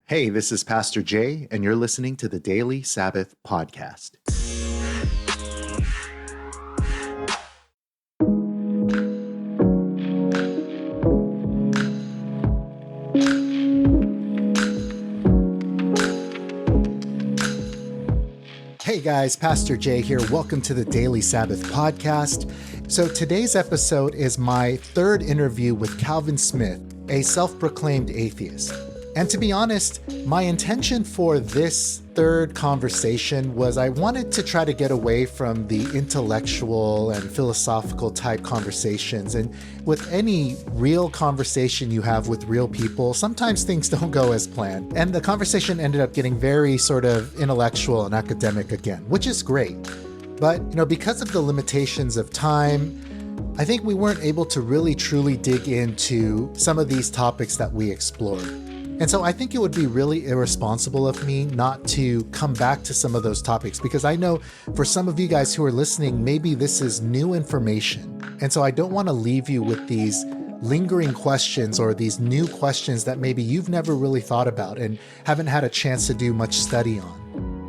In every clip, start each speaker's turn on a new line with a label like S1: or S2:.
S1: Hey, this is Pastor Jay, and you're listening to the Daily Sabbath podcast. Hey guys, Pastor Jay here. Welcome to the Daily Sabbath podcast. So today's episode is my third interview with Calvin Smith, a self-proclaimed atheist. And to be honest, my intention for this third conversation was I wanted to try to get away from the intellectual and philosophical type conversations. And with any real conversation you have with real people, sometimes things don't go as planned. And the conversation ended up getting very sort of intellectual and academic again, which is great. But, because of the limitations of time, I think we weren't able to really truly dig into some of these topics that we explored. And so I think it would be really irresponsible of me not to come back to some of those topics, because I know for some of you guys who are listening, maybe this is new information. And so I don't want to leave you with these lingering questions or these new questions that maybe you've never really thought about and haven't had a chance to do much study on.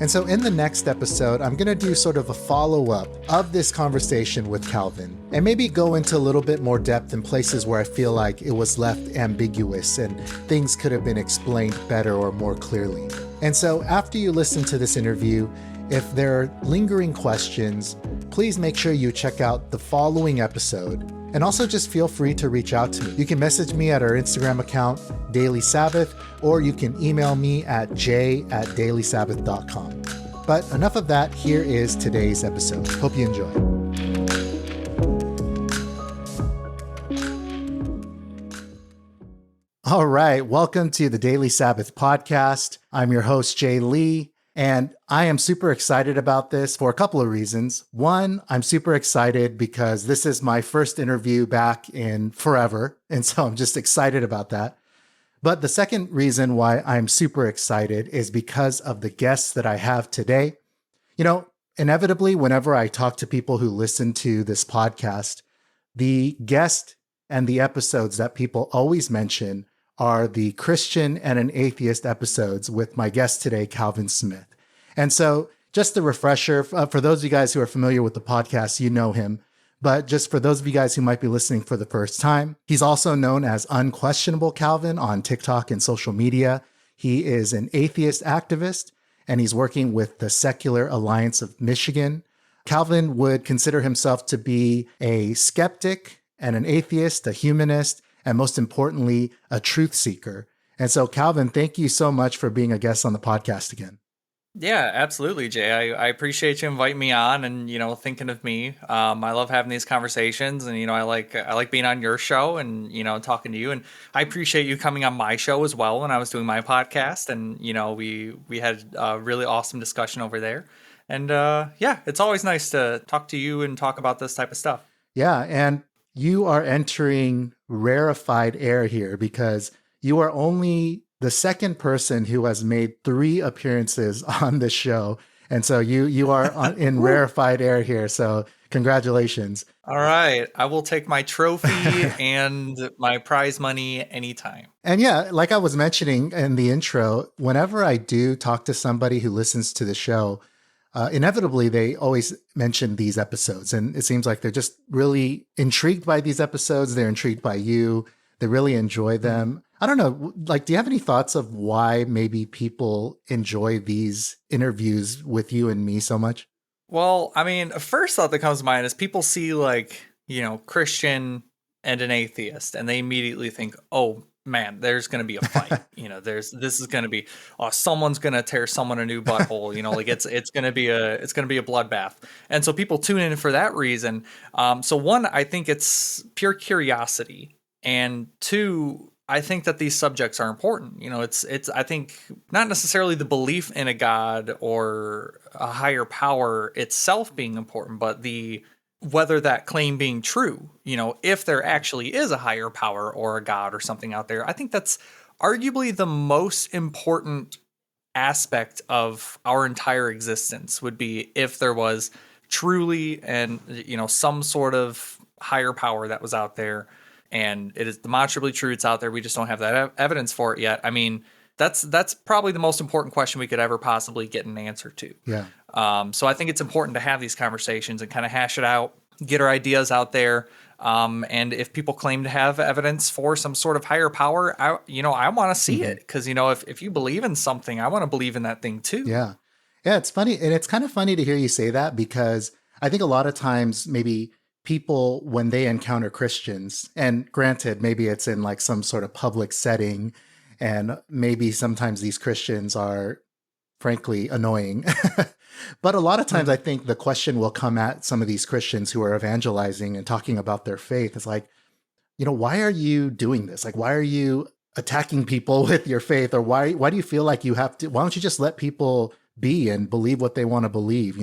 S1: And so in the next episode, I'm going to do sort of a follow-up of this conversation with Calvin and maybe go into a little bit more depth in places where I feel like it was left ambiguous and things could have been explained better or more clearly. And so after you listen to this interview, if there are lingering questions, please make sure you check out the following episode. And also just feel free to reach out to me. You can message me at our Instagram account, Daily Sabbath, or you can email me at j@dailysabbath.com. But enough of that, here is today's episode. Hope you enjoy. All right, welcome to the Daily Sabbath podcast. I'm your host, Jay Lee. And I am super excited about this for a couple of reasons. One, I'm super excited because this is my first interview back in forever. And so I'm just excited about that. But the second reason why I'm super excited is because of the guests that I have today. Inevitably, whenever I talk to people who listen to this podcast, the guest and the episodes that people always mention are the Christian and an atheist episodes with my guest today, Calvin Smith. And so just a refresher, for those of you guys who are familiar with the podcast, you know him. But just for those of you guys who might be listening for the first time, he's also known as Unquestionable Calvin on TikTok and social media. He is an atheist activist, and he's working with the Secular Alliance of Michigan. Calvin would consider himself to be a skeptic and an atheist, a humanist, and most importantly, a truth seeker. And so, Calvin, thank you so much for being a guest on the podcast again.
S2: Yeah, absolutely, Jay. I appreciate you inviting me on and, thinking of me. I love having these conversations and, I like being on your show and, talking to you. And I appreciate you coming on my show as well when I was doing my podcast. And, we had a really awesome discussion over there. And it's always nice to talk to you and talk about this type of stuff.
S1: Yeah, and you are entering rarefied air here because you are only the second person who has made 3 appearances on this show. And so you are in rarefied air here. So congratulations.
S2: All right. I will take my trophy and my prize money anytime.
S1: And yeah, like I was mentioning in the intro, whenever I do talk to somebody who listens to the show, inevitably, they always mention these episodes. And it seems like they're just really intrigued by these episodes. They're intrigued by you. They really enjoy them. I don't know, do you have any thoughts of why maybe people enjoy these interviews with you and me so much?
S2: Well, first thought that comes to mind is people see Christian and an atheist, and they immediately think, oh, man, there's going to be a fight. This is going to be, someone's going to tear someone a new butthole. It's going to be a bloodbath. And so people tune in for that reason. So one, I think it's pure curiosity, and two, I think that these subjects are important. It's I think not necessarily the belief in a God or a higher power itself being important, but whether that claim being true, if there actually is a higher power or a God or something out there. I think that's arguably the most important aspect of our entire existence, would be if there was truly and some sort of higher power that was out there, and it is demonstrably true, it's out there, we just don't have that evidence for it yet. That's probably the most important question we could ever possibly get an answer to.
S1: Yeah.
S2: So I think it's important to have these conversations and kind of hash it out, get our ideas out there. And if people claim to have evidence for some sort of higher power, I want to see it, because if you believe in something, I want to believe in that thing too.
S1: Yeah. Yeah, it's funny. And it's kind of funny to hear you say that, because I think a lot of times maybe people, when they encounter Christians, and granted, maybe it's in like some sort of public setting, and maybe sometimes these Christians are frankly annoying. But a lot of times I think the question will come at some of these Christians who are evangelizing and talking about their faith. It's like, why are you doing this? Like, why are you attacking people with your faith? Or why do you feel like you have to? Why don't you just let people be and believe what they want to believe,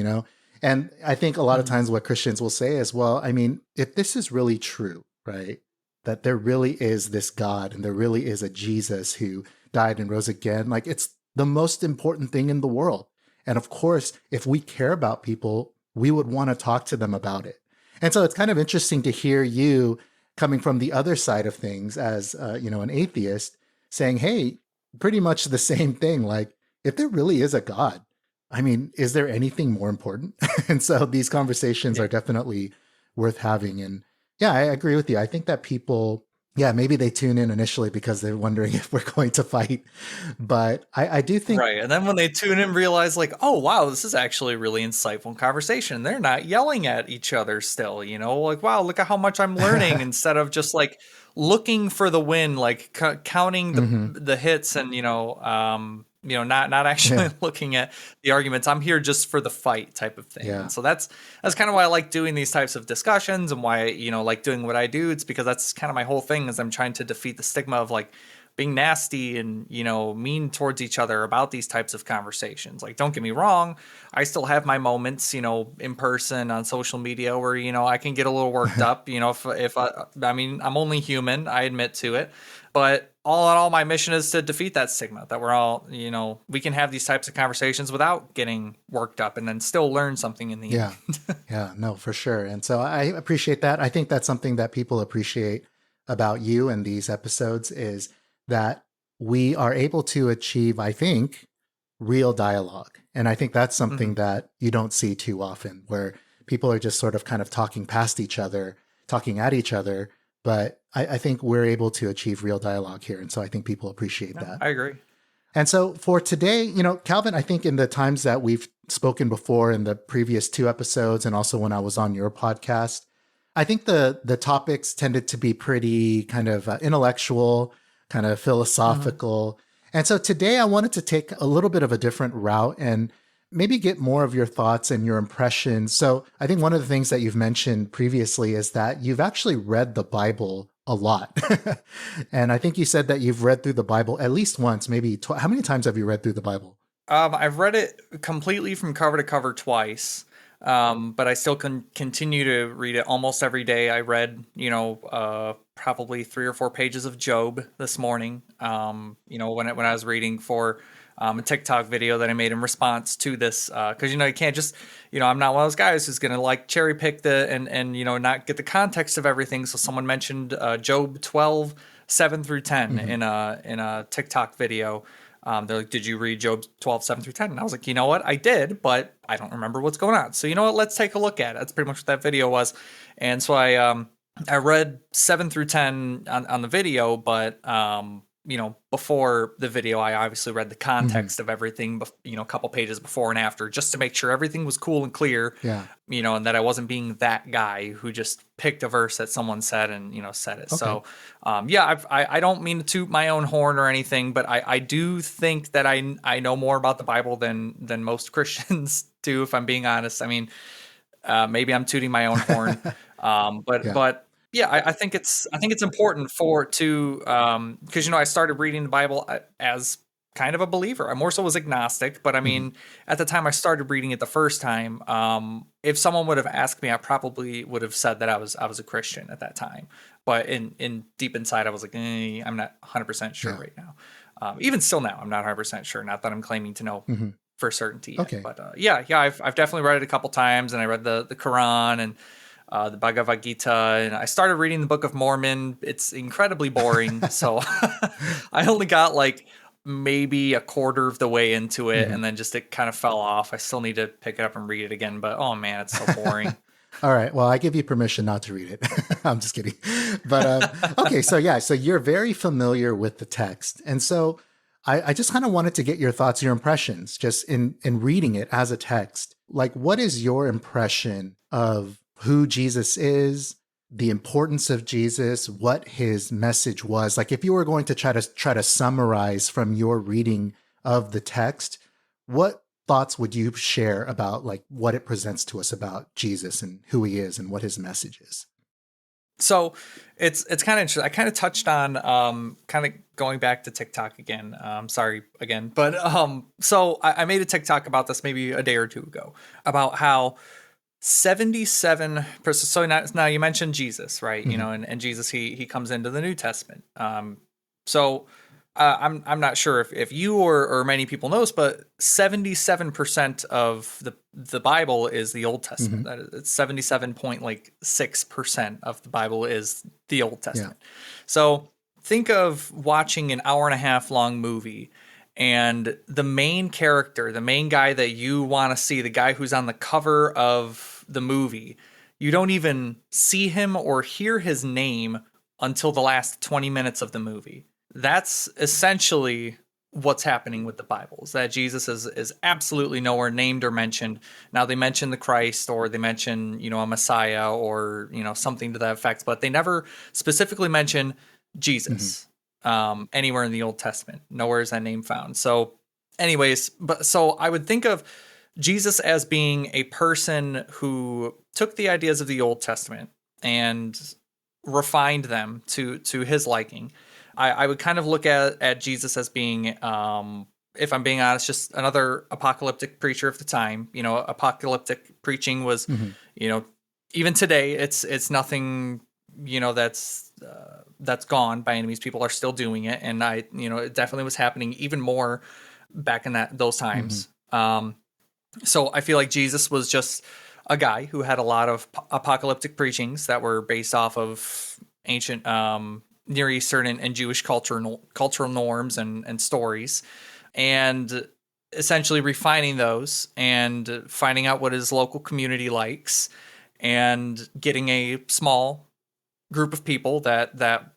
S1: And I think a lot of times what Christians will say is, well, I mean, if this is really true, right, that there really is this God and there really is a Jesus who died and rose again, like it's the most important thing in the world. And of course, if we care about people, we would want to talk to them about it. And so it's kind of interesting to hear you coming from the other side of things as, an atheist, saying, hey, pretty much the same thing. Like, if there really is a God, I mean, is there anything more important? And so these conversations are definitely worth having. And yeah, I agree with you. I think that people, maybe they tune in initially because they're wondering if we're going to fight. But I do think...
S2: Right. And then when they tune in, realize like, oh, wow, this is actually a really insightful conversation. They're not yelling at each other still, like, wow, look at how much I'm learning, instead of just like looking for the win, like counting the hits and, not actually looking at the arguments. I'm here just for the fight type of thing.
S1: Yeah.
S2: And so that's kind of why I like doing these types of discussions, and why, like doing what I do. It's because that's kind of my whole thing, is I'm trying to defeat the stigma of like being nasty and, mean towards each other about these types of conversations. Like, don't get me wrong, I still have my moments, in person, on social media, where, I can get a little worked up, if I mean, I'm only human, I admit to it. But all in all, my mission is to defeat that stigma, that we're all, we can have these types of conversations without getting worked up, and then still learn something in the end.
S1: Yeah, no, for sure. And so I appreciate that. I think that's something that people appreciate about you and these episodes, is that we are able to achieve, I think, real dialogue. And I think that's something that you don't see too often, where people are just sort of kind of talking past each other, talking at each other. But I think we're able to achieve real dialogue here. And so I think people appreciate that.
S2: I agree.
S1: And so for today, Calvin, I think in the times that we've spoken before, in the previous 2 episodes, and also when I was on your podcast, I think the topics tended to be pretty kind of intellectual, kind of philosophical. And so today I wanted to take a little bit of a different route and maybe get more of your thoughts and your impressions. So I think one of the things that you've mentioned previously is that you've actually read the Bible a lot. And I think you said that you've read through the Bible at least once, maybe how many times have you read through the Bible?
S2: I've read it completely from cover to cover twice. But I still continue to read it almost every day. I read, probably 3 or 4 pages of Job this morning. When I was reading for a TikTok video that I made in response to this, because you can't just, I'm not one of those guys who's gonna like cherry pick and not get the context of everything. So someone mentioned Job 12:7-10 in a TikTok video. They're like, did you read Job 12:7-10? And I was like, you know what? I did, but I don't remember what's going on. So you know what? Let's take a look at it. That's pretty much what that video was. And so I read 7-10 on the video, but before the video, I obviously read the context of everything, a couple pages before and after, just to make sure everything was cool and clear.
S1: Yeah.
S2: And that I wasn't being that guy who just picked a verse that someone said and, said it. Okay. So, I don't mean to toot my own horn or anything, but I do think that I know more about the Bible than most Christians do, if I'm being honest. I mean, maybe I'm tooting my own horn, but yeah, I think it's important because I started reading the Bible as kind of a believer. I more so was agnostic, but I mean, at the time I started reading it the first time, if someone would have asked me, I probably would have said that I was a Christian at that time. But in deep inside, I was like, I'm not 100% sure right now. Even still now, I'm not 100% sure. Not that I'm claiming to know for certainty yet.
S1: Okay.
S2: But I've definitely read it a couple times, and I read the Quran and the Bhagavad Gita, and I started reading the Book of Mormon. It's incredibly boring, so I only got like maybe a quarter of the way into it,
S1: Mhm.
S2: and then just it kind of fell off. I still need to pick it up and read it again, but oh man, it's so boring.
S1: All right. Well, I give you permission not to read it. I'm just kidding. But okay. So, yeah. So you're very familiar with the text. And so I just kind of wanted to get your thoughts, your impressions, just in reading it as a text. Like, what is your impression of who Jesus is, the importance of Jesus, what his message was? Like, if you were going to try to summarize from your reading of the text, what thoughts would you share about like what it presents to us about Jesus and who he is and what his message is?
S2: So it's kind of interesting. I kind of touched on kind of going back to TikTok again. Sorry again, but so I made a TikTok about this maybe a day or two ago about how 77%. So now you mentioned Jesus, right?
S1: Mm-hmm.
S2: You know, and Jesus he comes into the New Testament. So I'm not sure if you or many people knows, but 77% of the Bible is the Old Testament.
S1: Mm-hmm.
S2: That is, it's 77.6% of the Bible is the Old Testament.
S1: Yeah.
S2: So think of watching an hour and a half long movie, and the main character, the main guy that you want to see, the guy who's on the cover of the movie, you don't even see him or hear his name until the last 20 minutes of the movie. That's essentially what's happening with the Bible, is that Jesus is absolutely nowhere named or mentioned. Now they mention the Christ, or they mention, you know, a Messiah, or, you know, something to that effect, but they never specifically mention Jesus anywhere in the Old Testament. Nowhere is that name found. So anyways, but so I would think of Jesus as being a person who took the ideas of the Old Testament and refined them to his liking. I would kind of look at Jesus as being, if I'm being honest, just another apocalyptic preacher of the time. You know, apocalyptic preaching was, you know, even today, it's nothing, you know, that's gone by any means. People are still doing it, and you know, it definitely was happening even more back in those times. So I feel like Jesus was just a guy who had a lot of apocalyptic preachings that were based off of ancient Near Eastern and Jewish cultural norms and stories, and essentially refining those and finding out what his local community likes, and getting a small group of people that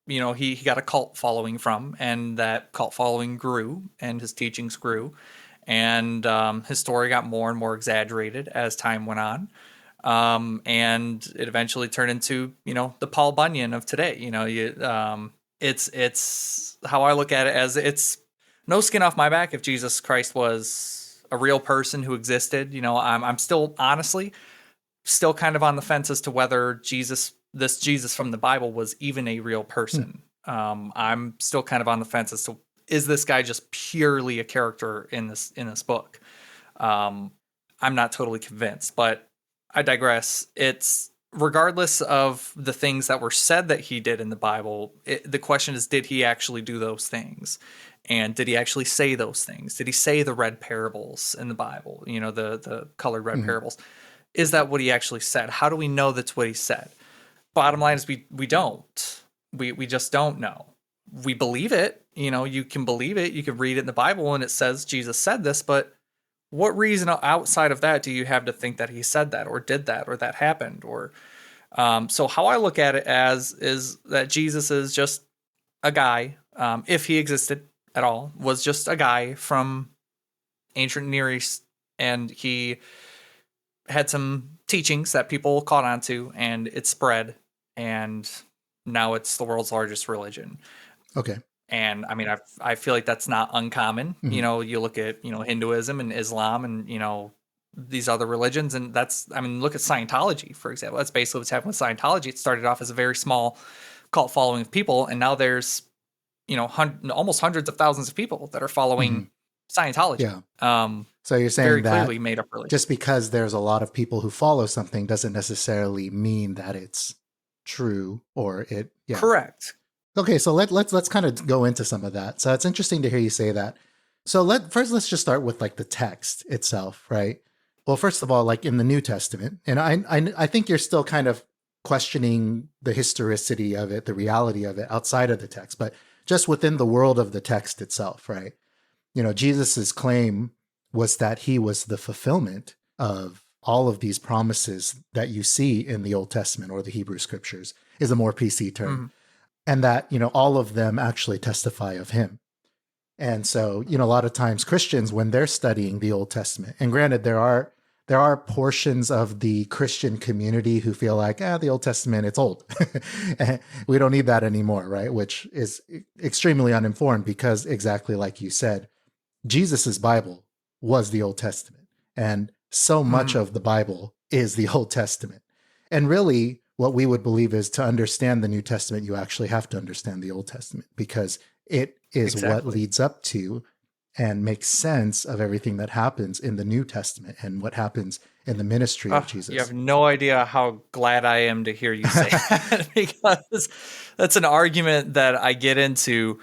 S2: you know he got a cult following from, and that cult following grew and his teachings grew, and his story got more and more exaggerated as time went on. And it eventually turned into, you know, the Paul Bunyan of today. You know, it's how I look at it, as it's no skin off my back if Jesus Christ was a real person who existed. You know, I'm still honestly still kind of on the fence as to whether this Jesus from the Bible was even a real person. I'm still kind of on the fence as to, is this guy just purely a character in this book? I'm not totally convinced, but I digress. It's regardless of the things that were said that he did in the Bible. The question is, did he actually do those things? And did he actually say those things? Did he say the red parables in the Bible? You know, the colored red parables. Is that what he actually said? How do we know that's what he said? Bottom line is we don't. We just don't know. We believe it. You know, you can believe it. You can read it in the Bible and it says Jesus said this, but what reason outside of that do you have to think that he said that or did that or that happened? Or so how I look at it is that Jesus is just a guy, if he existed at all, was just a guy from ancient Near East, and he had some teachings that people caught on to, and it spread, and now it's the world's largest religion.
S1: Okay.
S2: And I mean, I feel like that's not uncommon. You know, you look at, you know, Hinduism and Islam and, you know, these other religions. And that's, I mean, look at Scientology, for example. That's basically what's happening with Scientology. It started off as a very small cult following of people. And now there's, you know, almost hundreds of thousands of people that are following Scientology.
S1: Yeah. So you're saying
S2: very
S1: that
S2: clearly made up religion.
S1: Just because there's a lot of people who follow something doesn't necessarily mean that it's true or it. Yeah.
S2: Correct.
S1: Okay, so let's kind of go into some of that. So it's interesting to hear you say that. So let's just start with like the text itself, right? Well, first of all, like in the New Testament, and I think you're still kind of questioning the historicity of it, the reality of it outside of the text. But just within the world of the text itself, right? Jesus's claim was that he was the fulfillment of all of these promises that you see in the Old Testament, or the Hebrew scriptures is a more PC term.
S2: Mhm.
S1: And that, all of them actually testify of him. And so, a lot of times Christians, when they're studying the Old Testament, and granted, there are portions of the Christian community who feel like, the Old Testament, it's old. We don't need that anymore, right? Which is extremely uninformed, because exactly like you said, Jesus's Bible was the Old Testament. And so much of the Bible is the Old Testament. And really, what we would believe is, to understand the New Testament, you actually have to understand the Old Testament, because it is what leads up to and makes sense of everything that happens in the New Testament and what happens in the ministry of Jesus.
S2: You have no idea how glad I am to hear you say that, because that's an argument that I get into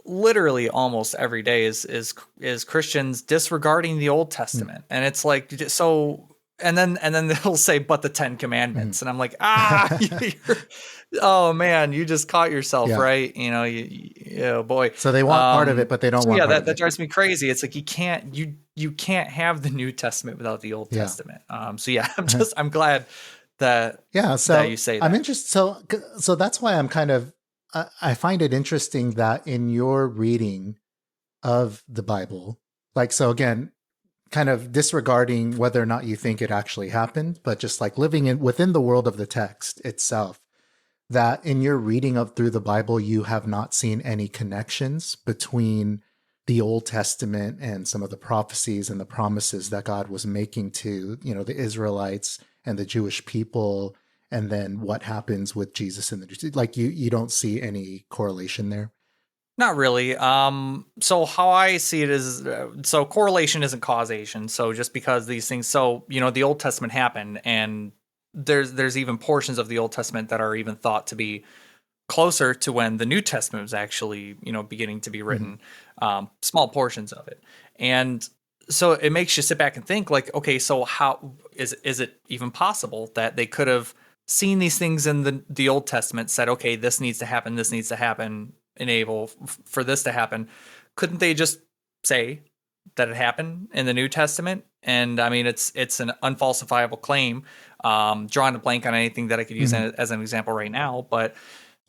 S2: literally almost every day is Christians disregarding the Old Testament. And it's like, so, and then they'll say, but the 10 Commandments. And I'm like, oh man, you just caught yourself, right? Boy.
S1: So they want part of it, but they don't want part of it.
S2: That drives me crazy. It's like, you can't have the New Testament without the Old Testament. I'm glad that that you say that.
S1: I'm interested. So that's why I'm kind of, I find it interesting that in your reading of the Bible, like, so again, kind of disregarding whether or not you think it actually happened, but just like living within the world of the text itself, that in your reading through the Bible, you have not seen any connections between the Old Testament and some of the prophecies and the promises that God was making to, the Israelites and the Jewish people, and then what happens with Jesus in the, like, you don't see any correlation there?
S2: Not really. So how I see it is, so correlation isn't causation. So just because these things, the Old Testament happened, and there's even portions of the Old Testament that are even thought to be closer to when the New Testament was actually, beginning to be written, small portions of it. And so it makes you sit back and think, like, okay, so how is it even possible that they could have seen these things in the Old Testament, said, okay, this needs to happen, enable for this to happen? Couldn't they just say that it happened in the New Testament? And I mean, it's an unfalsifiable claim. Drawing a blank on anything that I could use as an example right now, but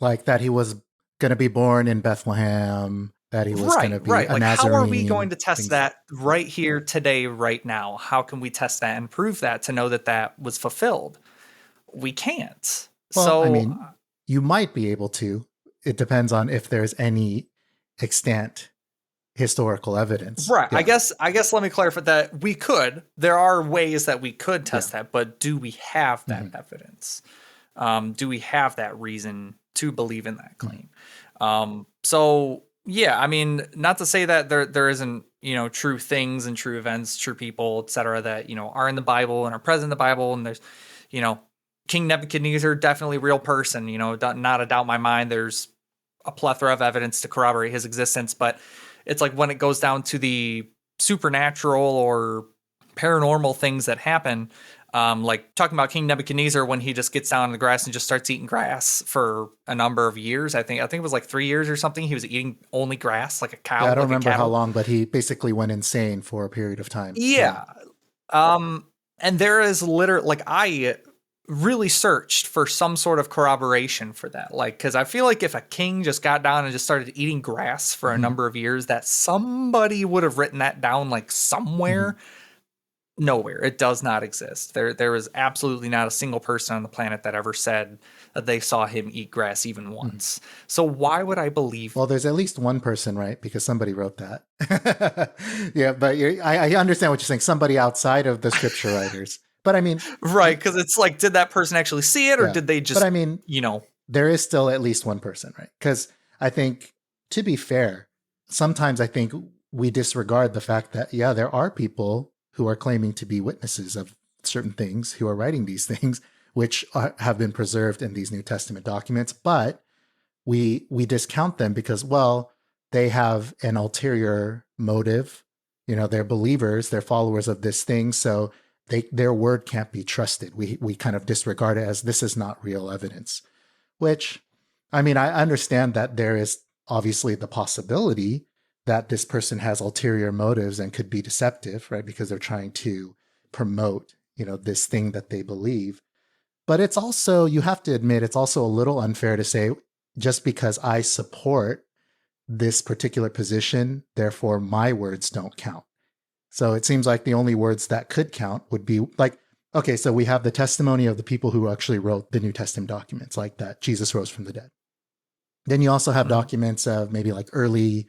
S1: like that he was going to be born in Bethlehem, that he was going to be a Nazarene.
S2: How are we going to test that right here today, right now? How can we test that and prove that to know that was fulfilled? We can't.
S1: Well, I mean, you might be able to. It depends on if there's any extant historical evidence.
S2: Right. Yeah. I guess let me clarify that we could. There are ways that we could test that, but do we have that evidence? Do we have that reason to believe in that claim? So yeah, I mean, not to say that there isn't, true things and true events, true people, etc., that, are in the Bible and are present in the Bible. And there's, King Nebuchadnezzar, definitely a real person, not a doubt in my mind. There's a plethora of evidence to corroborate his existence, but it's like when it goes down to the supernatural or paranormal things that happen, like talking about King Nebuchadnezzar, when he just gets down on the grass and just starts eating grass for a number of years. I think it was like 3 years or something. He was eating only grass, like a cow.
S1: Yeah, I don't remember how long, but he basically went insane for a period of time.
S2: Yeah. And there is literally, like, I really searched for some sort of corroboration for that. Like, because I feel like if a king just got down and just started eating grass for a number of years, that somebody would have written that down, like, somewhere. Nowhere. It does not exist. There is absolutely not a single person on the planet that ever said that they saw him eat grass even once. So why would I believe?
S1: Well, there's at least one person, right? Because somebody wrote that. Yeah, but I understand what you're saying. Somebody outside of the scripture writers. But I mean,
S2: right? Because it's like, did that person actually see it, or did they just?
S1: But I mean, there is still at least one person, right? Because I think, to be fair, sometimes I think we disregard the fact that there are people who are claiming to be witnesses of certain things, who are writing these things, which have been preserved in these New Testament documents, but we discount them because, well, they have an ulterior motive. They're believers, they're followers of this thing, so their word can't be trusted. We kind of disregard it as, this is not real evidence. Which, I mean, I understand that there is obviously the possibility that this person has ulterior motives and could be deceptive, right? Because they're trying to promote, this thing that they believe. But it's also, you have to admit, it's also a little unfair to say, just because I support this particular position, therefore my words don't count. So it seems like the only words that could count would be like, okay, so we have the testimony of the people who actually wrote the New Testament documents, like that Jesus rose from the dead. Then you also have documents of maybe like early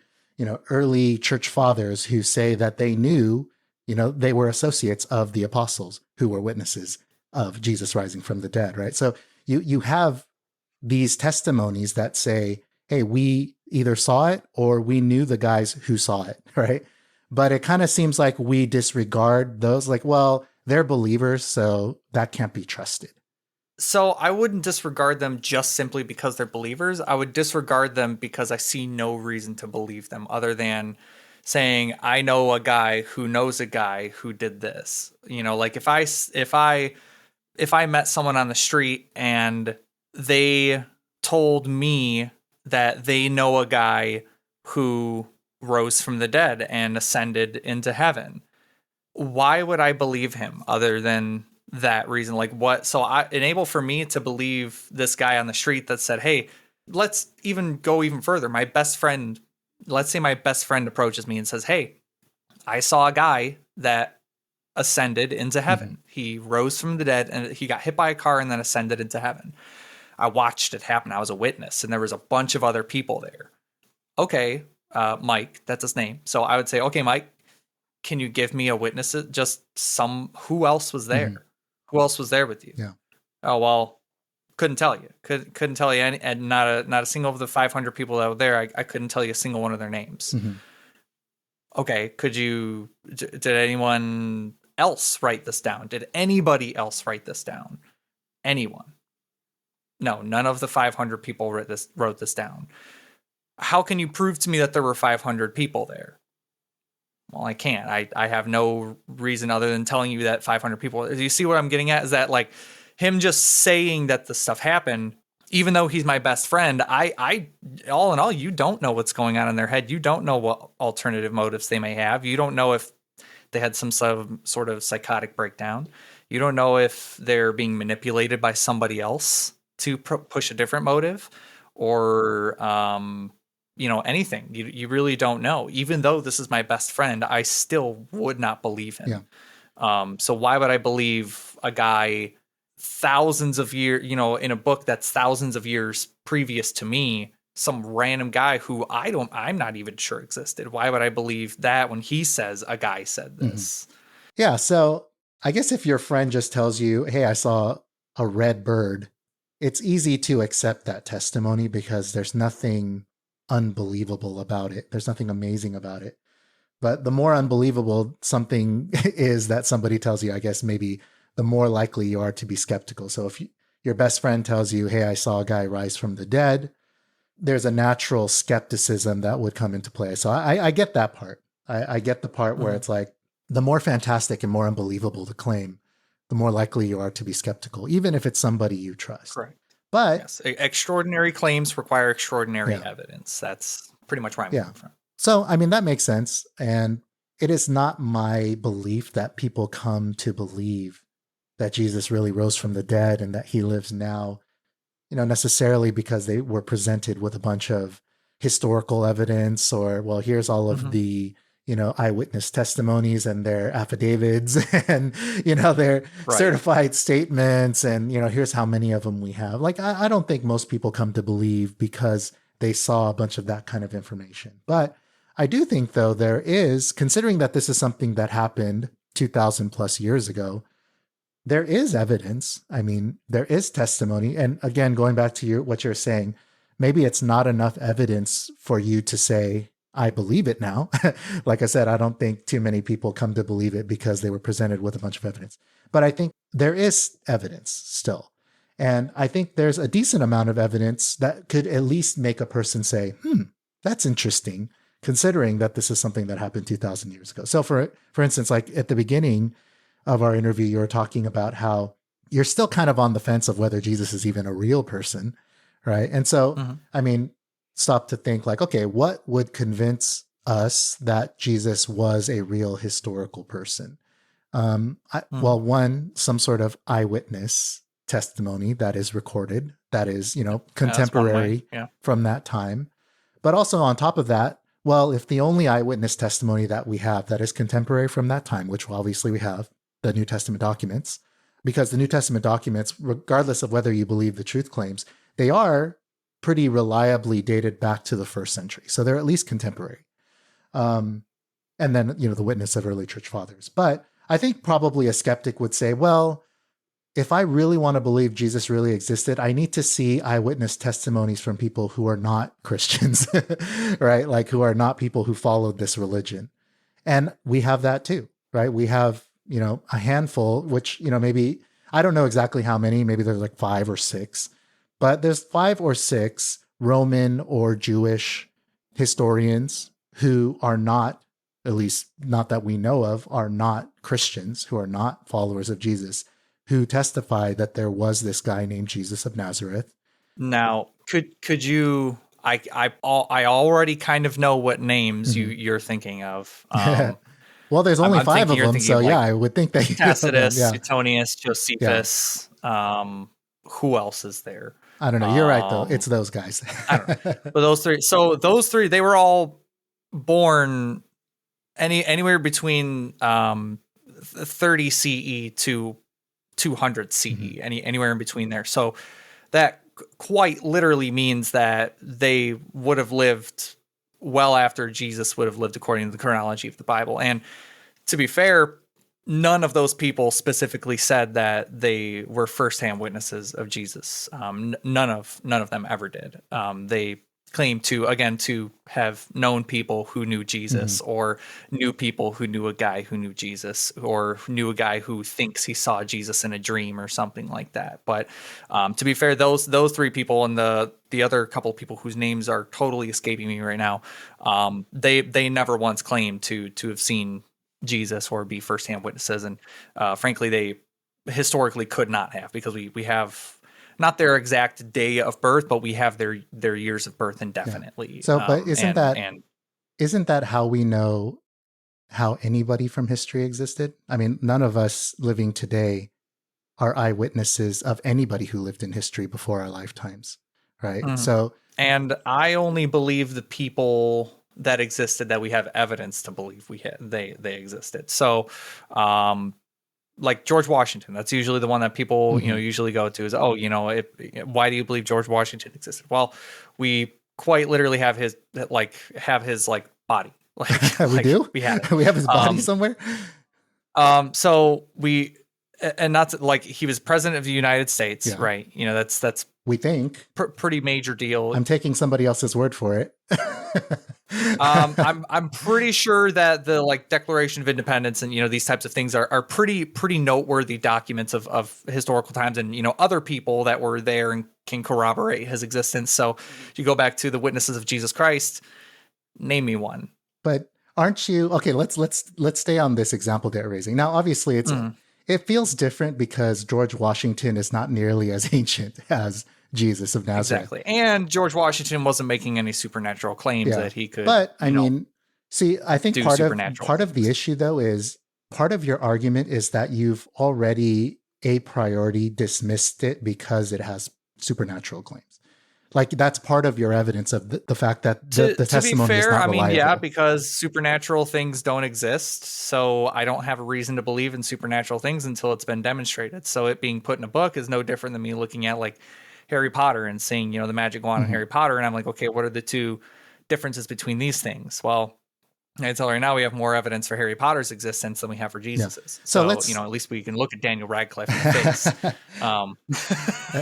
S1: church fathers who say that they knew, they were associates of the apostles who were witnesses of Jesus rising from the dead, right? So you have these testimonies that say, hey, we either saw it or we knew the guys who saw it, right? But it kind of seems like we disregard those, like, well, they're believers, so that can't be trusted.
S2: So I wouldn't disregard them just simply because they're believers. I would disregard them because I see no reason to believe them other than saying, I know a guy who knows a guy who did this. Like if I met someone on the street and they told me that they know a guy who rose from the dead and ascended into heaven, why would I believe him other than that reason? Like what? So enable for me to believe this guy on the street that said, hey, let's even go even further. Let's say my best friend approaches me and says, hey, I saw a guy that ascended into heaven. Mm-hmm. He rose from the dead and he got hit by a car and then ascended into heaven. I watched it happen. I was a witness and there was a bunch of other people there. Okay, Mike, that's his name. So I would say, okay, Mike, can you give me a witness? Who else was there? Mm-hmm. Who else was there with you?
S1: Yeah.
S2: Oh, well, couldn't tell you. Couldn't tell you any, and not a single of the 500 people that were there. I couldn't tell you a single one of their names. Mm-hmm. Okay. Did anyone else write this down? Did anybody else write this down? Anyone? No, none of the 500 people wrote this down. How can you prove to me that there were 500 people there? Well, I can't. I have no reason other than telling you that 500 people. Do you see what I'm getting at? Is that like him just saying that the stuff happened, even though he's my best friend, I all in all, you don't know what's going on in their head. You don't know what alternative motives they may have. You don't know if they had some sort of psychotic breakdown. You don't know if they're being manipulated by somebody else to push a different motive or, anything. You really don't know. Even though this is my best friend, I still would not believe him. Yeah. So why would I believe a guy thousands of years, in a book that's thousands of years previous to me, some random guy who I'm not even sure existed? Why would I believe that when he says a guy said this?
S1: Mm-hmm. Yeah. So I guess if your friend just tells you, hey, I saw a red bird, it's easy to accept that testimony because there's nothing unbelievable about it. There's nothing amazing about it. But the more unbelievable something is that somebody tells you, I guess maybe the more likely you are to be skeptical. So if your best friend tells you, hey, I saw a guy rise from the dead, there's a natural skepticism that would come into play. So I get that part. I get the part where it's like, the more fantastic and more unbelievable the claim, the more likely you are to be skeptical, even if it's somebody you trust.
S2: Correct.
S1: But
S2: yes, extraordinary claims require extraordinary evidence. That's pretty much where I'm coming from.
S1: So, that makes sense. And it is not my belief that people come to believe that Jesus really rose from the dead and that he lives now, necessarily because they were presented with a bunch of historical evidence or, well, here's all of the, eyewitness testimonies and their affidavits and, their certified statements. And, here's how many of them we have. Like, I don't think most people come to believe because they saw a bunch of that kind of information. But I do think, though, there is, considering that this is something that happened 2,000 plus years ago, there is evidence. There is testimony. And again, going back to what you're saying, maybe it's not enough evidence for you to say, I believe it now. Like I said, I don't think too many people come to believe it because they were presented with a bunch of evidence. But I think there is evidence still. And I think there's a decent amount of evidence that could at least make a person say, that's interesting, considering that this is something that happened 2,000 years ago. So for instance, like at the beginning of our interview, you were talking about how you're still kind of on the fence of whether Jesus is even a real person, right? And so, stop to think like, okay, what would convince us that Jesus was a real historical person? Well, one, some sort of eyewitness testimony that is recorded, that is,
S2: Yeah, that's one way.
S1: contemporary
S2: Yeah.
S1: from that time. But also on top of that, well, if the only eyewitness testimony that we have that is contemporary from that time, which obviously we have, the New Testament documents, because the New Testament documents, regardless of whether you believe the truth claims, they are pretty reliably dated back to the first century. So they're at least contemporary. And then, the witness of early church fathers. But I think probably a skeptic would say, well, if I really want to believe Jesus really existed, I need to see eyewitness testimonies from people who are not Christians, right? Like who are not people who followed this religion. And we have that too, right? We have, a handful, which, maybe, I don't know exactly how many, maybe there's like 5 or 6, but there's 5 or 6 Roman or Jewish historians who are not, at least not that we know of, are not Christians, who are not followers of Jesus, who testify that there was this guy named Jesus of Nazareth.
S2: Now, could you? I already kind of know what names you're thinking of.
S1: Well, there's only 5 of them, so yeah, I would think that
S2: Tacitus,
S1: yeah.
S2: Suetonius, Josephus. Who else is there?
S1: I don't know. You're right, though. It's those guys.
S2: I don't know. But those 3. So those 3, they were all born anywhere between 30 CE to 200 CE, anywhere in between there. So that quite literally means that they would have lived well after Jesus would have lived according to the chronology of the Bible. And to be fair, none of those people specifically said that they were firsthand witnesses of Jesus. None of them ever did. They claim to have known people who knew Jesus, or knew people who knew a guy who knew Jesus, or knew a guy who thinks he saw Jesus in a dream or something like that. But to be fair, those 3 people and the other couple of people whose names are totally escaping me right now, they never once claimed to have seen Jesus or be firsthand witnesses. And frankly, they historically could not have, because we have not their exact day of birth, but we have their years of birth indefinitely.
S1: Yeah. So, but isn't that how we know how anybody from history existed? I mean, none of us living today are eyewitnesses of anybody who lived in history before our lifetimes, right? So,
S2: and I only believe the people that existed that we have evidence to believe they existed. So, like George Washington, that's usually the one that people, usually go to is, why do you believe George Washington existed? Well, we quite literally have his body.
S1: We do?
S2: We have it.
S1: We have his body somewhere?
S2: So and not to, like, he was president of the United States, right? That's
S1: we think
S2: pretty major deal.
S1: I'm taking somebody else's word for it.
S2: I'm pretty sure that the Declaration of Independence and these types of things are pretty noteworthy documents of historical times, and other people that were there and can corroborate his existence. So if you go back to the witnesses of Jesus Christ, name me one.
S1: But aren't you okay? Let's stay on this example that you're raising. Now, obviously, it feels different because George Washington is not nearly as ancient as Jesus of Nazareth.
S2: Exactly. And George Washington wasn't making any supernatural claims that he could.
S1: But I mean, see, I think part of the issue, though, is part of your argument is that you've already a priori dismissed it because it has supernatural claims. Like, that's part of your evidence of the fact that the testimony is not reliable.
S2: Yeah, because supernatural things don't exist. So I don't have a reason to believe in supernatural things until it's been demonstrated. So it being put in a book is no different than me looking at Harry Potter and seeing, the magic wand in Harry Potter. And I'm like, okay, what are the 2 differences between these things? Well, I tell her now we have more evidence for Harry Potter's existence than we have for Jesus's.
S1: So
S2: let's, at least we can look at Daniel Radcliffe in the face.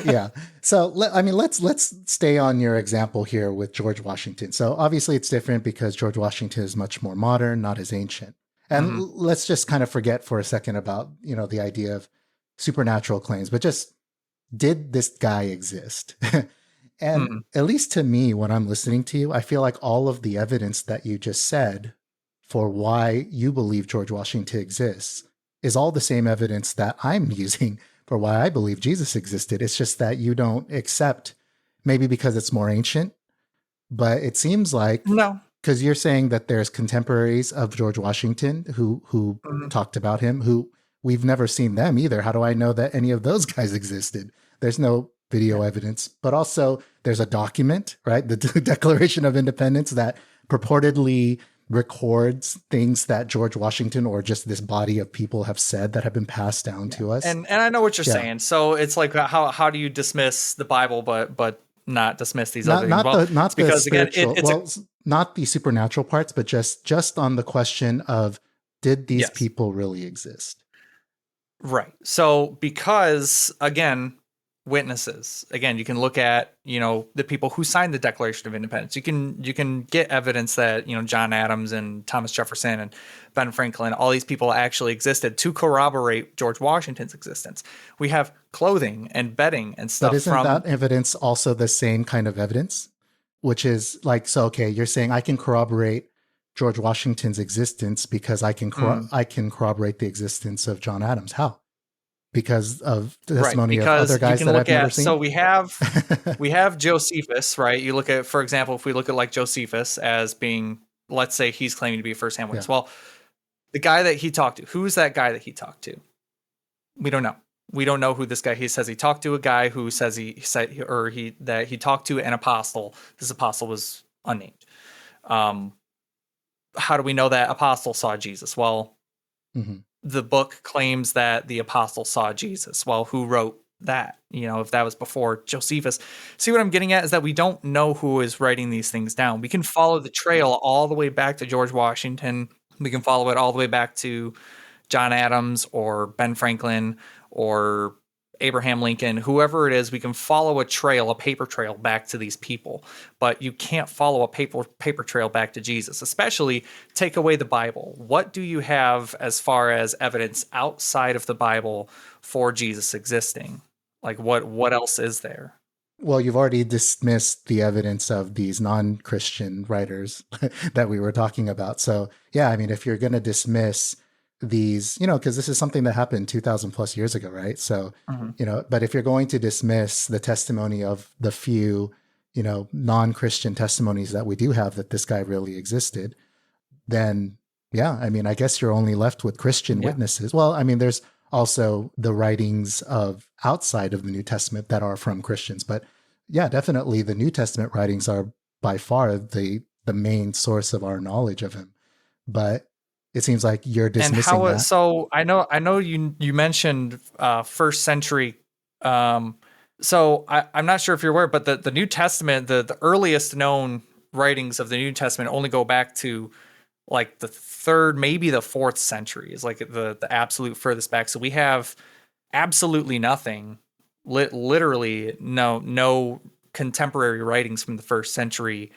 S1: Yeah. So let's stay on your example here with George Washington. So obviously it's different because George Washington is much more modern, not as ancient. And let's just kind of forget for a second about, the idea of supernatural claims, but just, did this guy exist? And at least to me, when I'm listening to you, I feel like all of the evidence that you just said for why you believe George Washington exists is all the same evidence that I'm using for why I believe Jesus existed. It's just that you don't accept, maybe because it's more ancient, But it seems like,
S2: No.
S1: because you're saying that there's contemporaries of George Washington who talked about him, who we've never seen them either. How do I know that any of those guys existed? There's no video evidence. But also there's a document, right? The Declaration of Independence that purportedly records things that George Washington or just this body of people have said that have been passed down to us.
S2: And I know what you're saying. So it's like, how do you dismiss the Bible, but not dismiss these other things?
S1: Not
S2: because
S1: spiritual,
S2: again, it's
S1: not the supernatural parts, but just on the question of, did these
S2: Yes.
S1: people really exist?
S2: Right. So because, again, witnesses, again, you can look at, the people who signed the Declaration of Independence. You can get evidence that, John Adams and Thomas Jefferson and Ben Franklin, all these people actually existed to corroborate George Washington's existence. We have clothing and bedding and stuff.
S1: But isn't that evidence also the same kind of evidence? Which is like, so, okay, you're saying I can corroborate George Washington's existence because I can corroborate the existence of John Adams. How? Because of the testimony of other guys that I've never seen.
S2: So we have Josephus, right? You look at, for example, if we look at like Josephus as being, let's say he's claiming to be a first-hand witness. Yeah. Well, the guy that he talked to, who's that guy that he talked to? We don't know. We don't know who this guy. He says he talked to a guy who says he talked to an apostle. This apostle was unnamed. How do we know that apostle saw Jesus? Well, the book claims that the apostle saw Jesus. Well, who wrote that? If that was before Josephus. See, what I'm getting at is that we don't know who is writing these things down. We can follow the trail all the way back to George Washington. We can follow it all the way back to John Adams or Ben Franklin or Abraham Lincoln, whoever it is. We can follow a paper trail back to these people, but you can't follow a paper trail back to Jesus, especially take away the Bible. What do you have as far as evidence outside of the Bible for Jesus existing? Like what else is there?
S1: Well, you've already dismissed the evidence of these non-Christian writers that we were talking about. So yeah, I mean, if you're going to dismiss these, because this is something that happened 2,000 plus years ago, right? So, but if you're going to dismiss the testimony of the few, non-Christian testimonies that we do have that this guy really existed, then yeah, I mean, I guess you're only left with Christian witnesses. Well, I mean, there's also the writings of outside of the New Testament that are from Christians, but yeah, definitely the New Testament writings are by far the main source of our knowledge of him. But it seems like you're dismissing that.
S2: So I know you mentioned first century. So I'm not sure if you're aware, but the New Testament, the earliest known writings of the New Testament only go back to like the third, maybe the fourth century is like the absolute furthest back. So we have absolutely nothing, literally no contemporary writings from the first century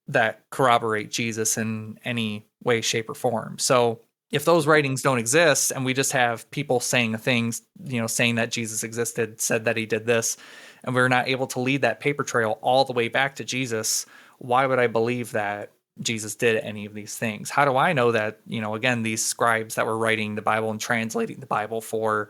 S2: that corroborate Jesus in any way, shape, or form. So if those writings don't exist and we just have people saying things, saying that Jesus existed, said that he did this, and we're not able to lead that paper trail all the way back to Jesus, why would I believe that Jesus did any of these things? How do I know that, again, these scribes that were writing the Bible and translating the Bible for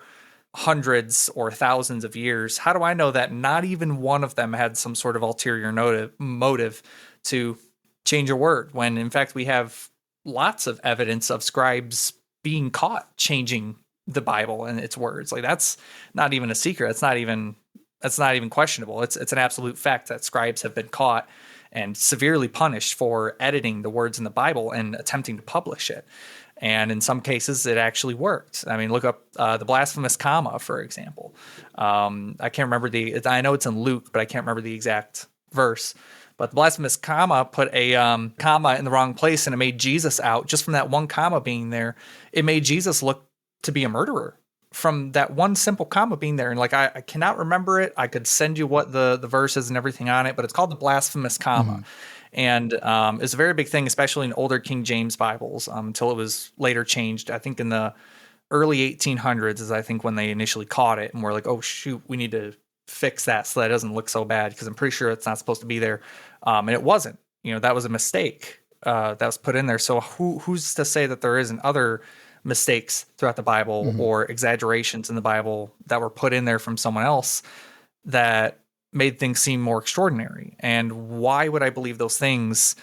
S2: hundreds or thousands of years, how do I know that not even one of them had some sort of ulterior motive to change a word, when in fact we have lots of evidence of scribes being caught changing the Bible and its words? Like, that's not even a secret. That's not even questionable. It's an absolute fact that scribes have been caught and severely punished for editing the words in the Bible and attempting to publish it. And in some cases, it actually worked. I mean, look up the blasphemous comma, for example. I can't remember I know it's in Luke, but I can't remember the exact verse. But the blasphemous comma put a comma in the wrong place, and it made Jesus out. Just from that one comma being there, it made Jesus look to be a murderer from that one simple comma being there. And like, I cannot remember it. I could send you what the verse is and everything on it, but it's called the blasphemous comma. And it's a very big thing, especially in older King James Bibles, until it was later changed. I think in the early 1800s is I think when they initially caught it and were like, oh shoot, we need to fix that so that it doesn't look so bad, because I'm pretty sure it's not supposed to be there. And it wasn't. That was a mistake that was put in there. So who's to say that there isn't other mistakes throughout the Bible or exaggerations in the Bible that were put in there from someone else that made things seem more extraordinary. And why would I believe those things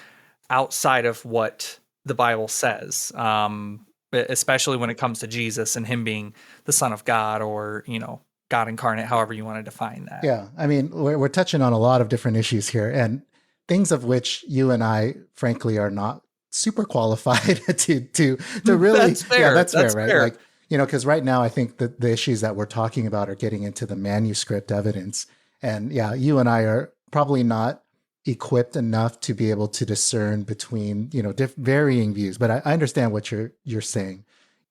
S2: outside of what the Bible says? Especially when it comes to Jesus and him being the Son of God, or, God incarnate, however you want to define that.
S1: Yeah. I mean, we're touching on a lot of different issues here, and things of which you and I, frankly, are not super qualified to really.
S2: That's fair.
S1: Yeah, that's fair, right?
S2: Fair.
S1: Like, because right now I think that the issues that we're talking about are getting into the manuscript evidence. And yeah, you and I are probably not equipped enough to be able to discern between, varying views. But I understand what you're saying.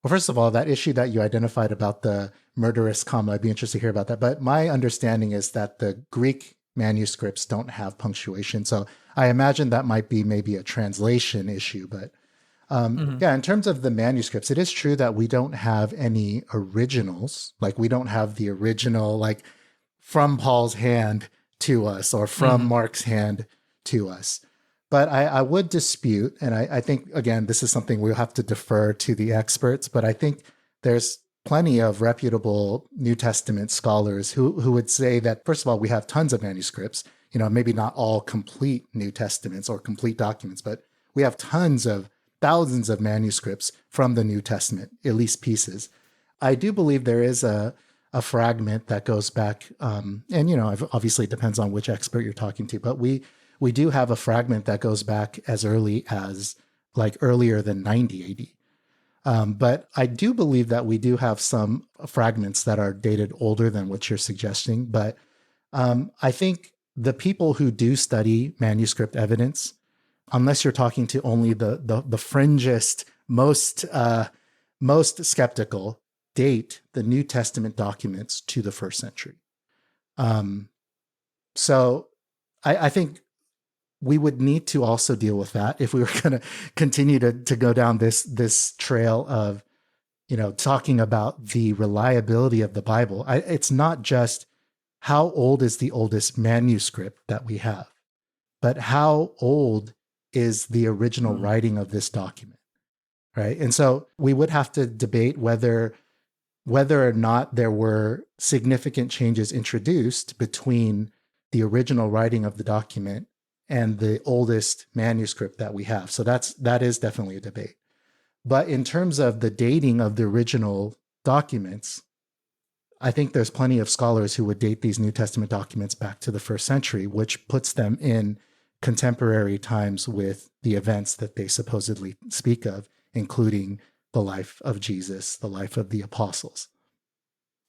S1: Well, first of all, that issue that you identified about the murderous comma, I'd be interested to hear about that. But my understanding is that the Greek manuscripts don't have punctuation. So I imagine that might be maybe a translation issue. But yeah, in terms of the manuscripts, it is true that we don't have any originals. Like, we don't have the original, like, from Paul's hand to us, or from Mark's hand to us. But I would dispute, and I think, again, this is something we'll have to defer to the experts, but I think there's plenty of reputable New Testament scholars who would say that, first of all, we have tons of manuscripts, maybe not all complete New Testaments or complete documents, but we have thousands of manuscripts from the New Testament, at least pieces. I do believe there is a fragment that goes back, and, obviously it depends on which expert you're talking to, but we do have a fragment that goes back as early as, like, earlier than 90 AD. But I do believe that we do have some fragments that are dated older than what you're suggesting. But I think the people who do study manuscript evidence, unless you're talking to only the fringest, most skeptical, date the New Testament documents to the first century. So I think we would need to also deal with that if we were going to continue to go down this trail of, talking about the reliability of the Bible. It's not just how old is the oldest manuscript that we have, but how old is the original writing of this document, right? And so we would have to debate whether or not there were significant changes introduced between the original writing of the document and the oldest manuscript that we have. So that is definitely a debate. But in terms of the dating of the original documents, I think there's plenty of scholars who would date these New Testament documents back to the first century, which puts them in contemporary times with the events that they supposedly speak of, including the life of Jesus, the life of the apostles.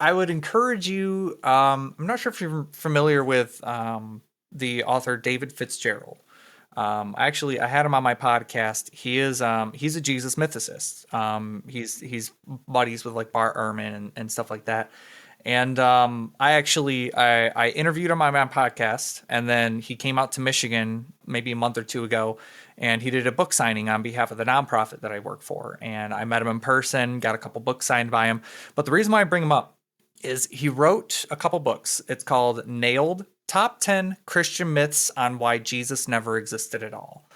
S2: I would encourage you, I'm not sure if you're familiar with the author David Fitzgerald. I had him on my podcast. He's a Jesus mythicist. He's buddies with, like, Bart Ehrman and stuff like that. And I interviewed him on my podcast, and then he came out to Michigan maybe a month or two ago, and he did a book signing on behalf of the nonprofit that I work for. And I met him in person, got a couple books signed by him. But the reason why I bring him up is he wrote a couple books. It's called Nailed: Top 10 Christian Myths on Why Jesus Never Existed at All.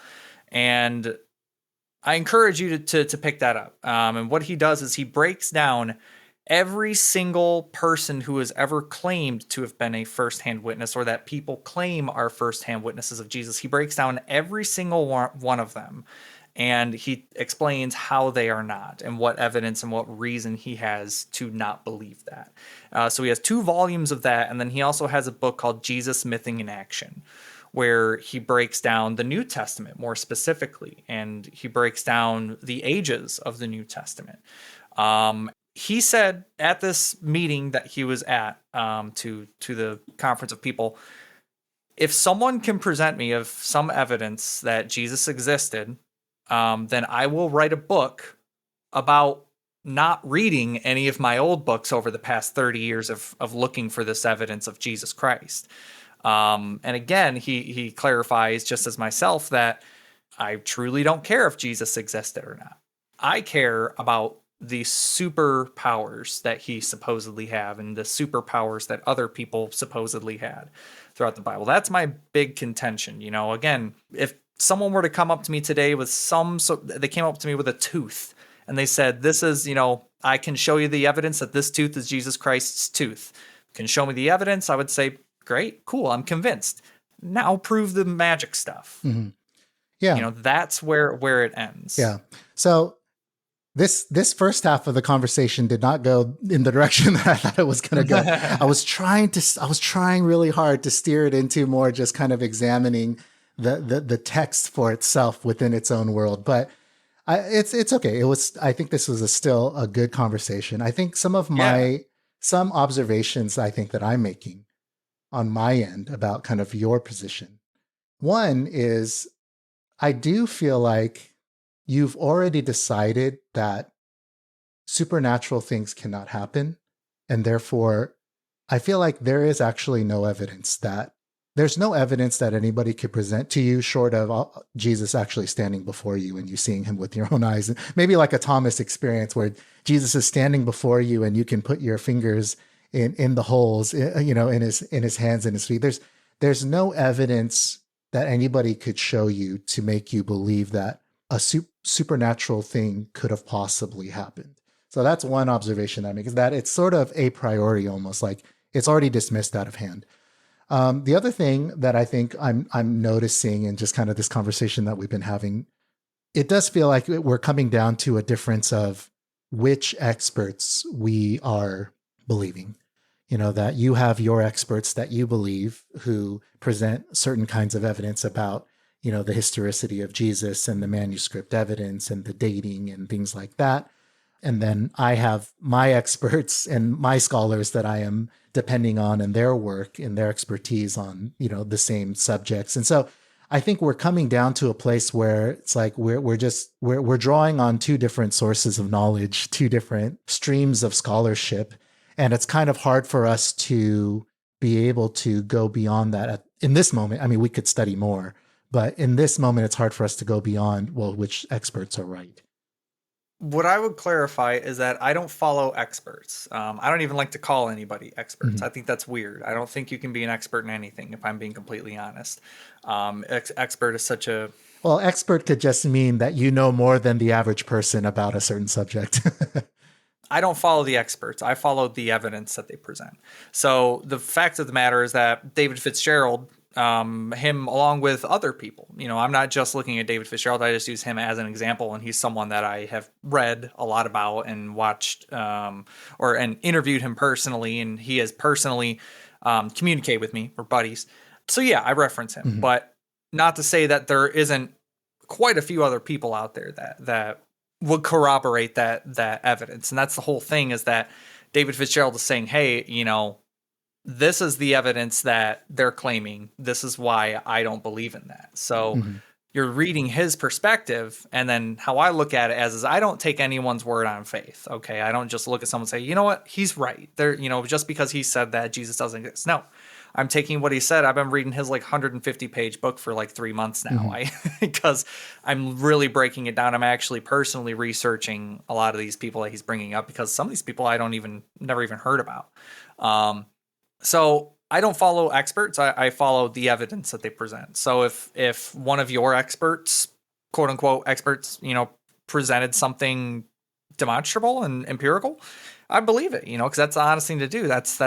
S2: And I encourage you to pick that up. And what he does is he breaks down every single person who has ever claimed to have been a firsthand witness, or that people claim are firsthand witnesses of Jesus. He breaks down every single one of them, and he explains how they are not, and what evidence and what reason he has to not believe that. So he has 2 volumes of that, and then he also has a book called Jesus Mything in Action, where he breaks down the New Testament more specifically, and he breaks down the ages of the New Testament. He said at this meeting that he was at, to the conference of people, if someone can present me of some evidence that Jesus existed, then I will write a book about not reading any of my old books over the past 30 years of looking for this evidence of Jesus Christ. And again, he clarifies, just as myself, that I truly don't care if Jesus existed or not. I care about the superpowers that he supposedly have, and the superpowers that other people supposedly had throughout the Bible. That's my big contention. Again, if someone were to come up to me today with they came up to me with a tooth, and they said, this is, I can show you the evidence that this tooth is Jesus Christ's tooth. Can show me the evidence? I would say, Great, cool, I'm convinced. Now prove the magic stuff.
S1: Mm-hmm. Yeah.
S2: You know, that's where it ends.
S1: Yeah. So this first half of the conversation did not go in the direction that I thought it was going to go. I was trying really hard to steer it into more just kind of examining the text for itself within its own world. But it's okay. I think this was still a good conversation. I think some observations I think that I'm making on my end about kind of your position. One is, I do feel like you've already decided that supernatural things cannot happen. And therefore, I feel like there's no evidence that anybody could present to you short of Jesus actually standing before you and you seeing him with your own eyes. Maybe like a Thomas experience where Jesus is standing before you and you can put your fingers in the holes, in his hands and his feet. There's no evidence that anybody could show you to make you believe that a supernatural thing could have possibly happened. So that's one observation I make, is that it's sort of a priori, almost like it's already dismissed out of hand. The other thing that I think I'm noticing in just kind of this conversation that we've been having, it does feel like we're coming down to a difference of which experts we are believing. That you have your experts that you believe who present certain kinds of evidence about, the historicity of Jesus and the manuscript evidence and the dating and things like that. And then I have my experts and my scholars that I am depending on in their work and their expertise on, the same subjects. And so I think we're coming down to a place where it's like we're drawing on two different sources of knowledge, two different streams of scholarship. And it's kind of hard for us to be able to go beyond that in this moment. I mean, we could study more, but in this moment, it's hard for us to go beyond, well, which experts are right.
S2: What I would clarify is that I don't follow experts. I don't even like to call anybody experts. Mm-hmm. I think that's weird. I don't think you can be an expert in anything, if I'm being completely honest. Expert is such a...
S1: Well, expert could just mean that you know more than the average person about a certain subject.
S2: I don't follow the experts. I follow the evidence that they present. So the fact of the matter is that David Fitzgerald, him along with other people, I'm not just looking at David Fitzgerald. I just use him as an example. And he's someone that I have read a lot about and watched, and interviewed him personally. And he has personally communicated with me. We're buddies. So yeah, I reference him, mm-hmm. But not to say that there isn't quite a few other people out there that would corroborate that evidence. And that's the whole thing, is that David Fitzgerald is saying, hey, this is the evidence that they're claiming. This is why I don't believe in that. So mm-hmm. You're reading his perspective. And then how I look at it is I don't take anyone's word on faith. Okay. I don't just look at someone and say, you know what, he's right there. Just because he said that Jesus doesn't exist. No, I'm taking what he said. I've been reading his 150 page book for 3 months now. Mm-hmm. Because I'm really breaking it down. I'm actually personally researching a lot of these people that he's bringing up, because some of these people I never even heard about. So I don't follow experts. I follow the evidence that they present. So if one of your experts, quote unquote experts, presented something demonstrable and empirical, I believe it, because that's the honest thing to do. That's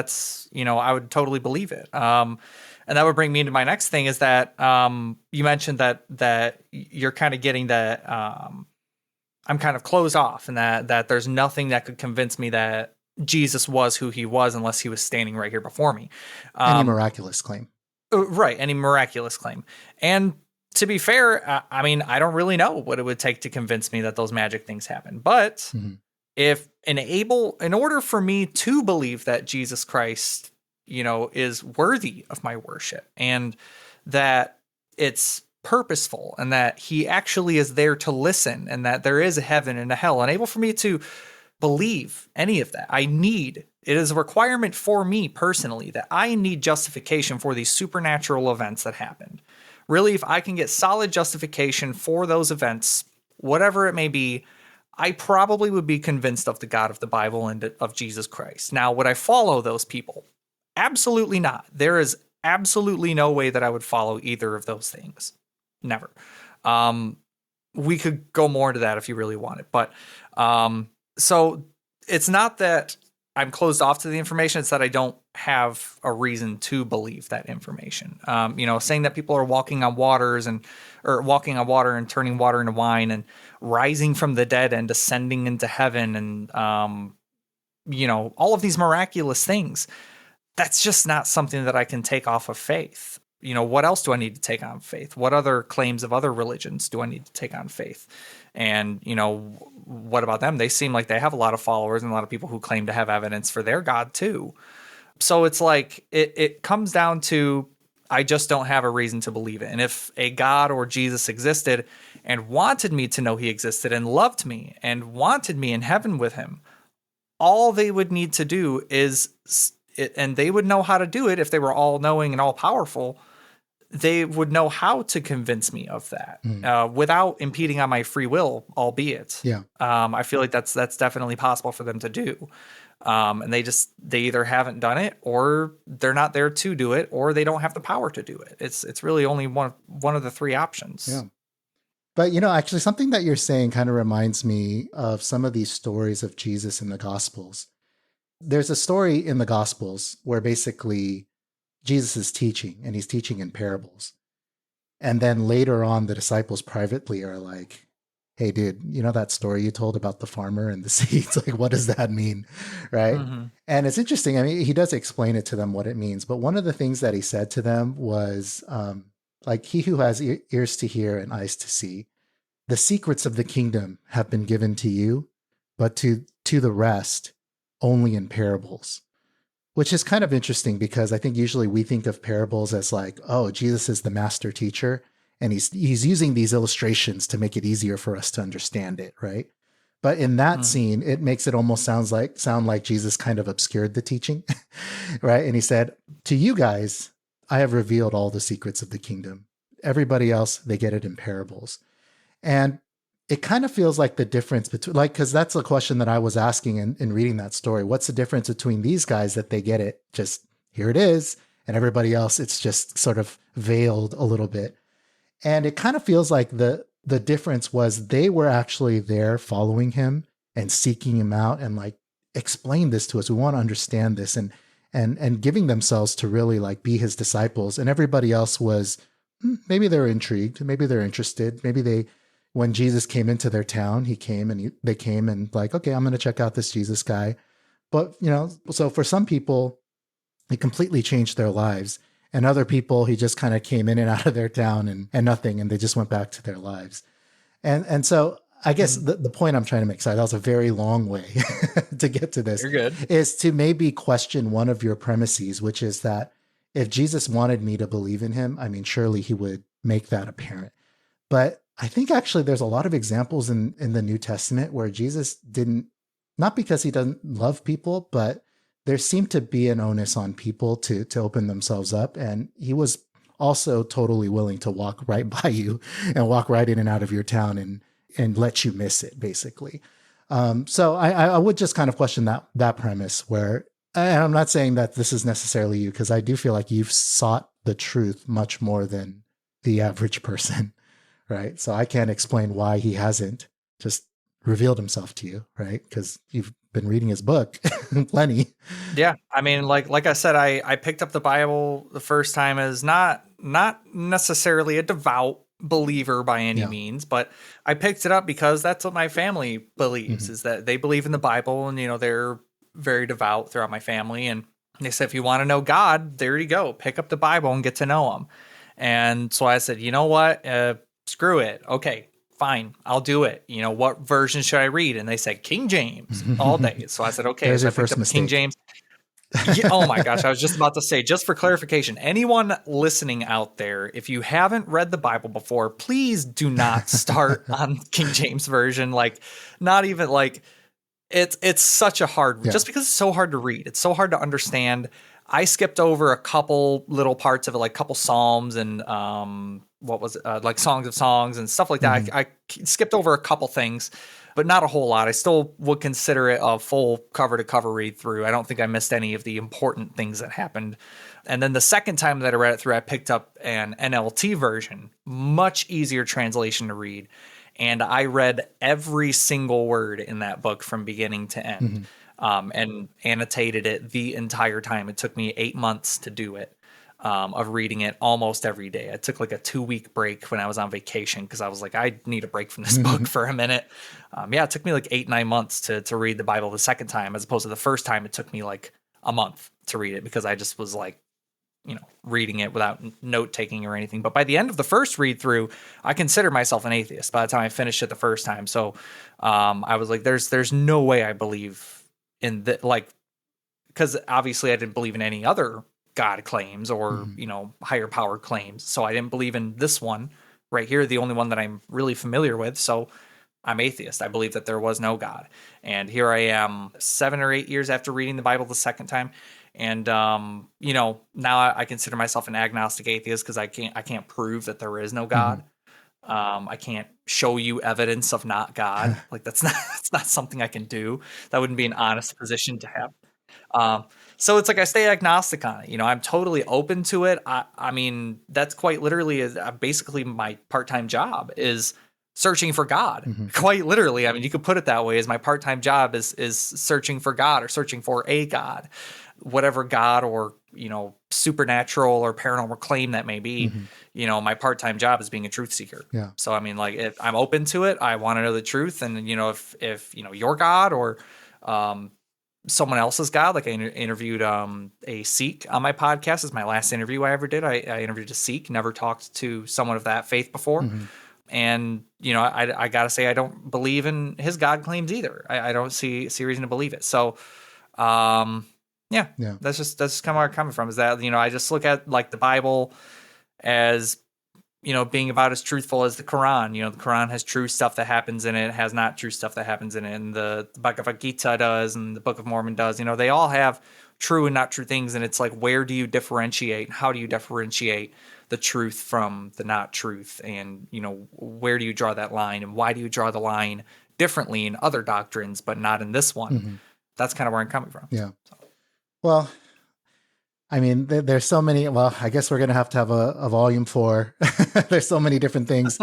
S2: I would totally believe it. And that would bring me into my next thing, is that you mentioned that you're kind of getting that I'm kind of closed off, and that there's nothing that could convince me that Jesus was who he was unless he was standing right here before me.
S1: Any miraculous claim.
S2: Right, any miraculous claim. And to be fair, I don't really know what it would take to convince me that those magic things happen. But mm-hmm. In order for me to believe that Jesus Christ, is worthy of my worship, and that it's purposeful, and that he actually is there to listen, and that there is a heaven and a hell, and able for me to believe any of that, it is a requirement for me personally that I need justification for these supernatural events that happened. Really, if I can get solid justification for those events, whatever it may be, I probably would be convinced of the God of the Bible and of Jesus Christ. Now, would I follow those people? Absolutely not. There is absolutely no way that I would follow either of those things. Never. We could go more into that if you really want it. But so it's not that I'm closed off to the information. It's that I don't have a reason to believe that information. Saying that people are walking on water and turning water into wine and rising from the dead and descending into heaven and, all of these miraculous things. That's just not something that I can take off of faith. What else do I need to take on faith? What other claims of other religions do I need to take on faith? And, what about them? They seem like they have a lot of followers and a lot of people who claim to have evidence for their God too. So it's like, it comes down to, I just don't have a reason to believe it. And if a God or Jesus existed and wanted me to know he existed and loved me and wanted me in heaven with him, all they would need to do is, and they would know how to do it if they were all knowing and all powerful. They would know how to convince me of that without impeding on my free will, albeit.
S1: Yeah.
S2: I feel like that's definitely possible for them to do. And they either haven't done it, or they're not there to do it, or they don't have the power to do it. It's really only one of the three options.
S1: Yeah. But, actually something that you're saying kind of reminds me of some of these stories of Jesus in the Gospels. There's a story in the Gospels where basically Jesus is teaching, and he's teaching in parables. And then later on, the disciples privately are like, hey, dude, that story you told about the farmer and the seeds? Like, what does that mean? Right. Mm-hmm. And it's interesting. I mean, he does explain it to them what it means. But one of the things that he said to them was, like, he who has ears to hear and eyes to see, the secrets of the kingdom have been given to you, but to the rest, only in parables. Which is kind of interesting, because I think usually we think of parables as like, oh, Jesus is the master teacher, and he's using these illustrations to make it easier for us to understand it, right? But in that scene, it makes it almost sound like Jesus kind of obscured the teaching, right? And he said, to you guys, I have revealed all the secrets of the kingdom. Everybody else, they get it in parables. And it kind of feels like the difference between, like, because that's a question that I was asking in reading that story. What's the difference between these guys that they get it, just here it is, and everybody else, it's just sort of veiled a little bit. And it kind of feels like the difference was they were actually there following him and seeking him out and like, explain this to us. We want to understand this, and giving themselves to really like be his disciples. And everybody else was, maybe they're intrigued, maybe they're interested, maybe when Jesus came into their town, they came and like, okay, I'm going to check out this Jesus guy. But, so for some people, he completely changed their lives. And other people, he just kind of came in and out of their town and nothing, and they just went back to their lives. And so I guess the point I'm trying to make, sorry, that was a very long way to get to this.
S2: You're good.
S1: Is to maybe question one of your premises, which is that if Jesus wanted me to believe in him, I mean, surely he would make that apparent. But I think actually there's a lot of examples in the New Testament where Jesus didn't, not because he doesn't love people, but there seemed to be an onus on people to open themselves up. And he was also totally willing to walk right by you and walk right in and out of your town and let you miss it, basically. So I would just kind of question that premise where, and I'm not saying that this is necessarily you, because I do feel like you've sought the truth much more than the average person. Right. So I can't explain why he hasn't just revealed himself to you, right? Because you've been reading his book plenty.
S2: Yeah. I mean, like I said, I picked up the Bible the first time as not necessarily a devout believer by any means, but I picked it up because that's what my family believes, is that they believe in the Bible, and, they're very devout throughout my family. And they said, if you want to know God, there you go, pick up the Bible and get to know him. And so I said, you know what? Screw it. Okay, fine. I'll do it. What version should I read? And they said King James all day. So I said, okay.
S1: There's
S2: so
S1: your
S2: I picked
S1: first
S2: up
S1: mistake.
S2: King James. Yeah, oh my gosh. I was just about to say, just for clarification, anyone listening out there, if you haven't read the Bible before, please do not start on King James version. Like, not even like, it's such a hard, just because it's so hard to read. It's so hard to understand. I skipped over a couple little parts of it, like a couple Psalms and like Songs of Songs and stuff like that. I skipped over a couple things, but not a whole lot. I still would consider it a full cover to cover read through. I don't think I missed any of the important things that happened. And then the second time that I read it through, I picked up an NLT version, much easier translation to read. And I read every single word in that book from beginning to end. and annotated it the entire time. It took me 8 months to do it, of reading it almost every day. I took like a 2-week break when I was on vacation because I was like, I need a break from this book for a minute. Yeah, it took me like 8-9 months to read the Bible the second time, as opposed to the first time it took me like a month to read it because I just was like, reading it without note taking or anything. But by the end of the first read through, I consider myself an atheist by the time I finished it the first time. So I was like, there's no way I believe in that, like, because obviously I didn't believe in any other God claims or, higher power claims. So I didn't believe in this one right here, the only one that I'm really familiar with. So I'm atheist. I believe that there was no God. And here I am 7 or 8 years after reading the Bible the second time. And, now I consider myself an agnostic atheist because I can't prove that there is no God. I can't show you evidence of not God. Like that's not something I can do. That wouldn't be an honest position to have. So it's like I stay agnostic on it. I'm totally open to it. I mean, that's quite literally basically my part-time job is searching for God. Quite literally. I mean, you could put it that way. Is my part-time job is searching for God or searching for a God, whatever God or, supernatural or paranormal claim that may be. My part-time job is being a truth seeker.
S1: Yeah.
S2: So, I mean, like if I'm open to it, I want to know the truth. And, if your God or, someone else's God, like I interviewed a Sikh on my podcast. Is my last interview I ever did. I interviewed a Sikh, never talked to someone of that faith before. And, I got to say, I don't believe in his God claims either. I don't see reason to believe it. So, yeah, that's just kind of where I'm coming from is that, I just look at like the Bible as, being about as truthful as the Quran. The Quran has true stuff that happens in it, has not true stuff that happens in it. And the Bhagavad Gita does, and the Book of Mormon does. They all have true and not true things. And it's like, where do you differentiate? How do you differentiate the truth from the not truth? And, where do you draw that line? And why do you draw the line differently in other doctrines, but not in this one? That's kind of where I'm coming from.
S1: Yeah. So. Well, I mean, there's so many. Well, I guess we're going to have a volume 4. There's so many different things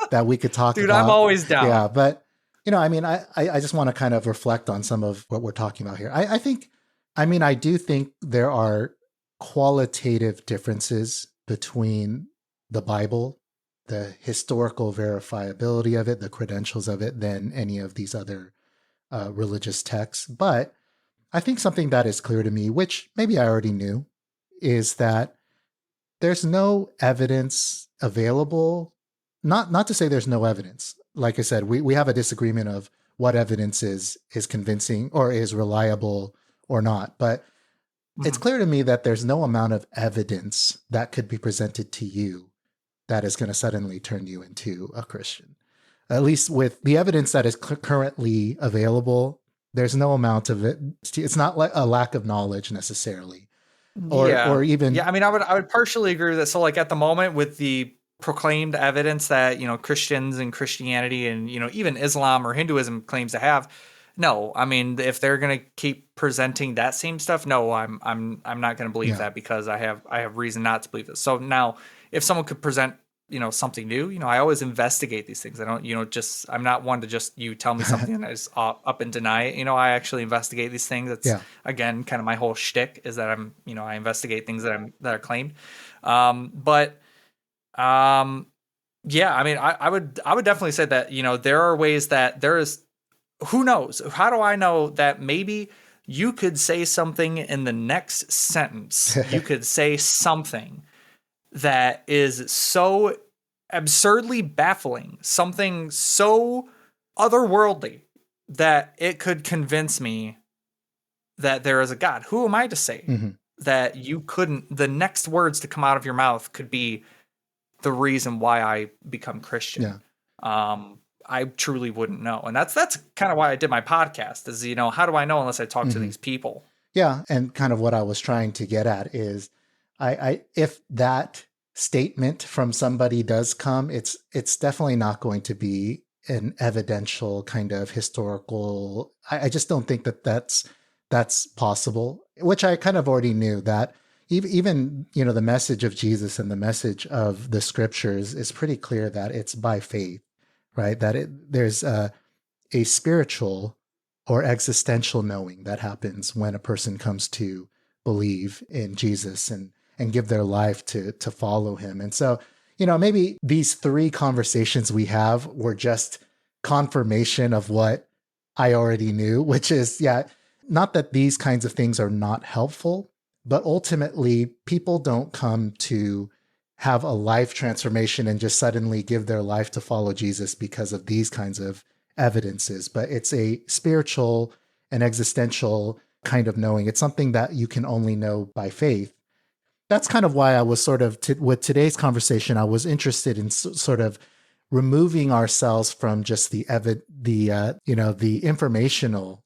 S1: that we could talk
S2: Dude,
S1: about.
S2: I'm always down.
S1: Yeah. But, I mean, I just want to kind of reflect on some of what we're talking about here. I do think there are qualitative differences between the Bible, the historical verifiability of it, the credentials of it, than any of these other religious texts. But I think something that is clear to me, which maybe I already knew, is that there's no evidence available. Not to say there's no evidence. Like I said, we have a disagreement of what evidence is convincing or is reliable or not. But it's clear to me that there's no amount of evidence that could be presented to you that is going to suddenly turn you into a Christian. At least with the evidence that is currently available, there's no amount of it. It's not like a lack of knowledge necessarily. Or even.
S2: Yeah, I mean, I would partially agree with that. So like at the moment with the proclaimed evidence that, Christians and Christianity and, even Islam or Hinduism claims to have, no, I mean, if they're going to keep presenting that same stuff, no, I'm not going to believe that because I have reason not to believe this. So now if someone could present, something new, I always investigate these things. I don't, I'm not one to just, you tell me something and I just up and deny it. I actually investigate these things. That's again, kind of my whole shtick is that I investigate things that are claimed. Yeah, I mean, I would definitely say that, there are ways that there is, who knows? How do I know that maybe you could say something in the next sentence? You could say something that is so absurdly baffling, something so otherworldly that it could convince me that there is a God. Who am I to say that you couldn't, the next words to come out of your mouth could be the reason why I become Christian? I truly wouldn't know. And that's kind of why I did my podcast is, how do I know unless I talk to these people?
S1: Yeah. And kind of what I was trying to get at is if that statement from somebody does come, it's definitely not going to be an evidential kind of historical. I just don't think that's possible, which I kind of already knew that even, the message of Jesus and the message of the scriptures is pretty clear that it's by faith, right? That there's a spiritual or existential knowing that happens when a person comes to believe in Jesus and give their life to follow him. And so, maybe these three conversations we have were just confirmation of what I already knew, which is, not that these kinds of things are not helpful, but ultimately people don't come to have a life transformation and just suddenly give their life to follow Jesus because of these kinds of evidences. But it's a spiritual and existential kind of knowing. It's something that you can only know by faith. That's kind of why I was sort of, with today's conversation, I was interested in sort of removing ourselves from just the informational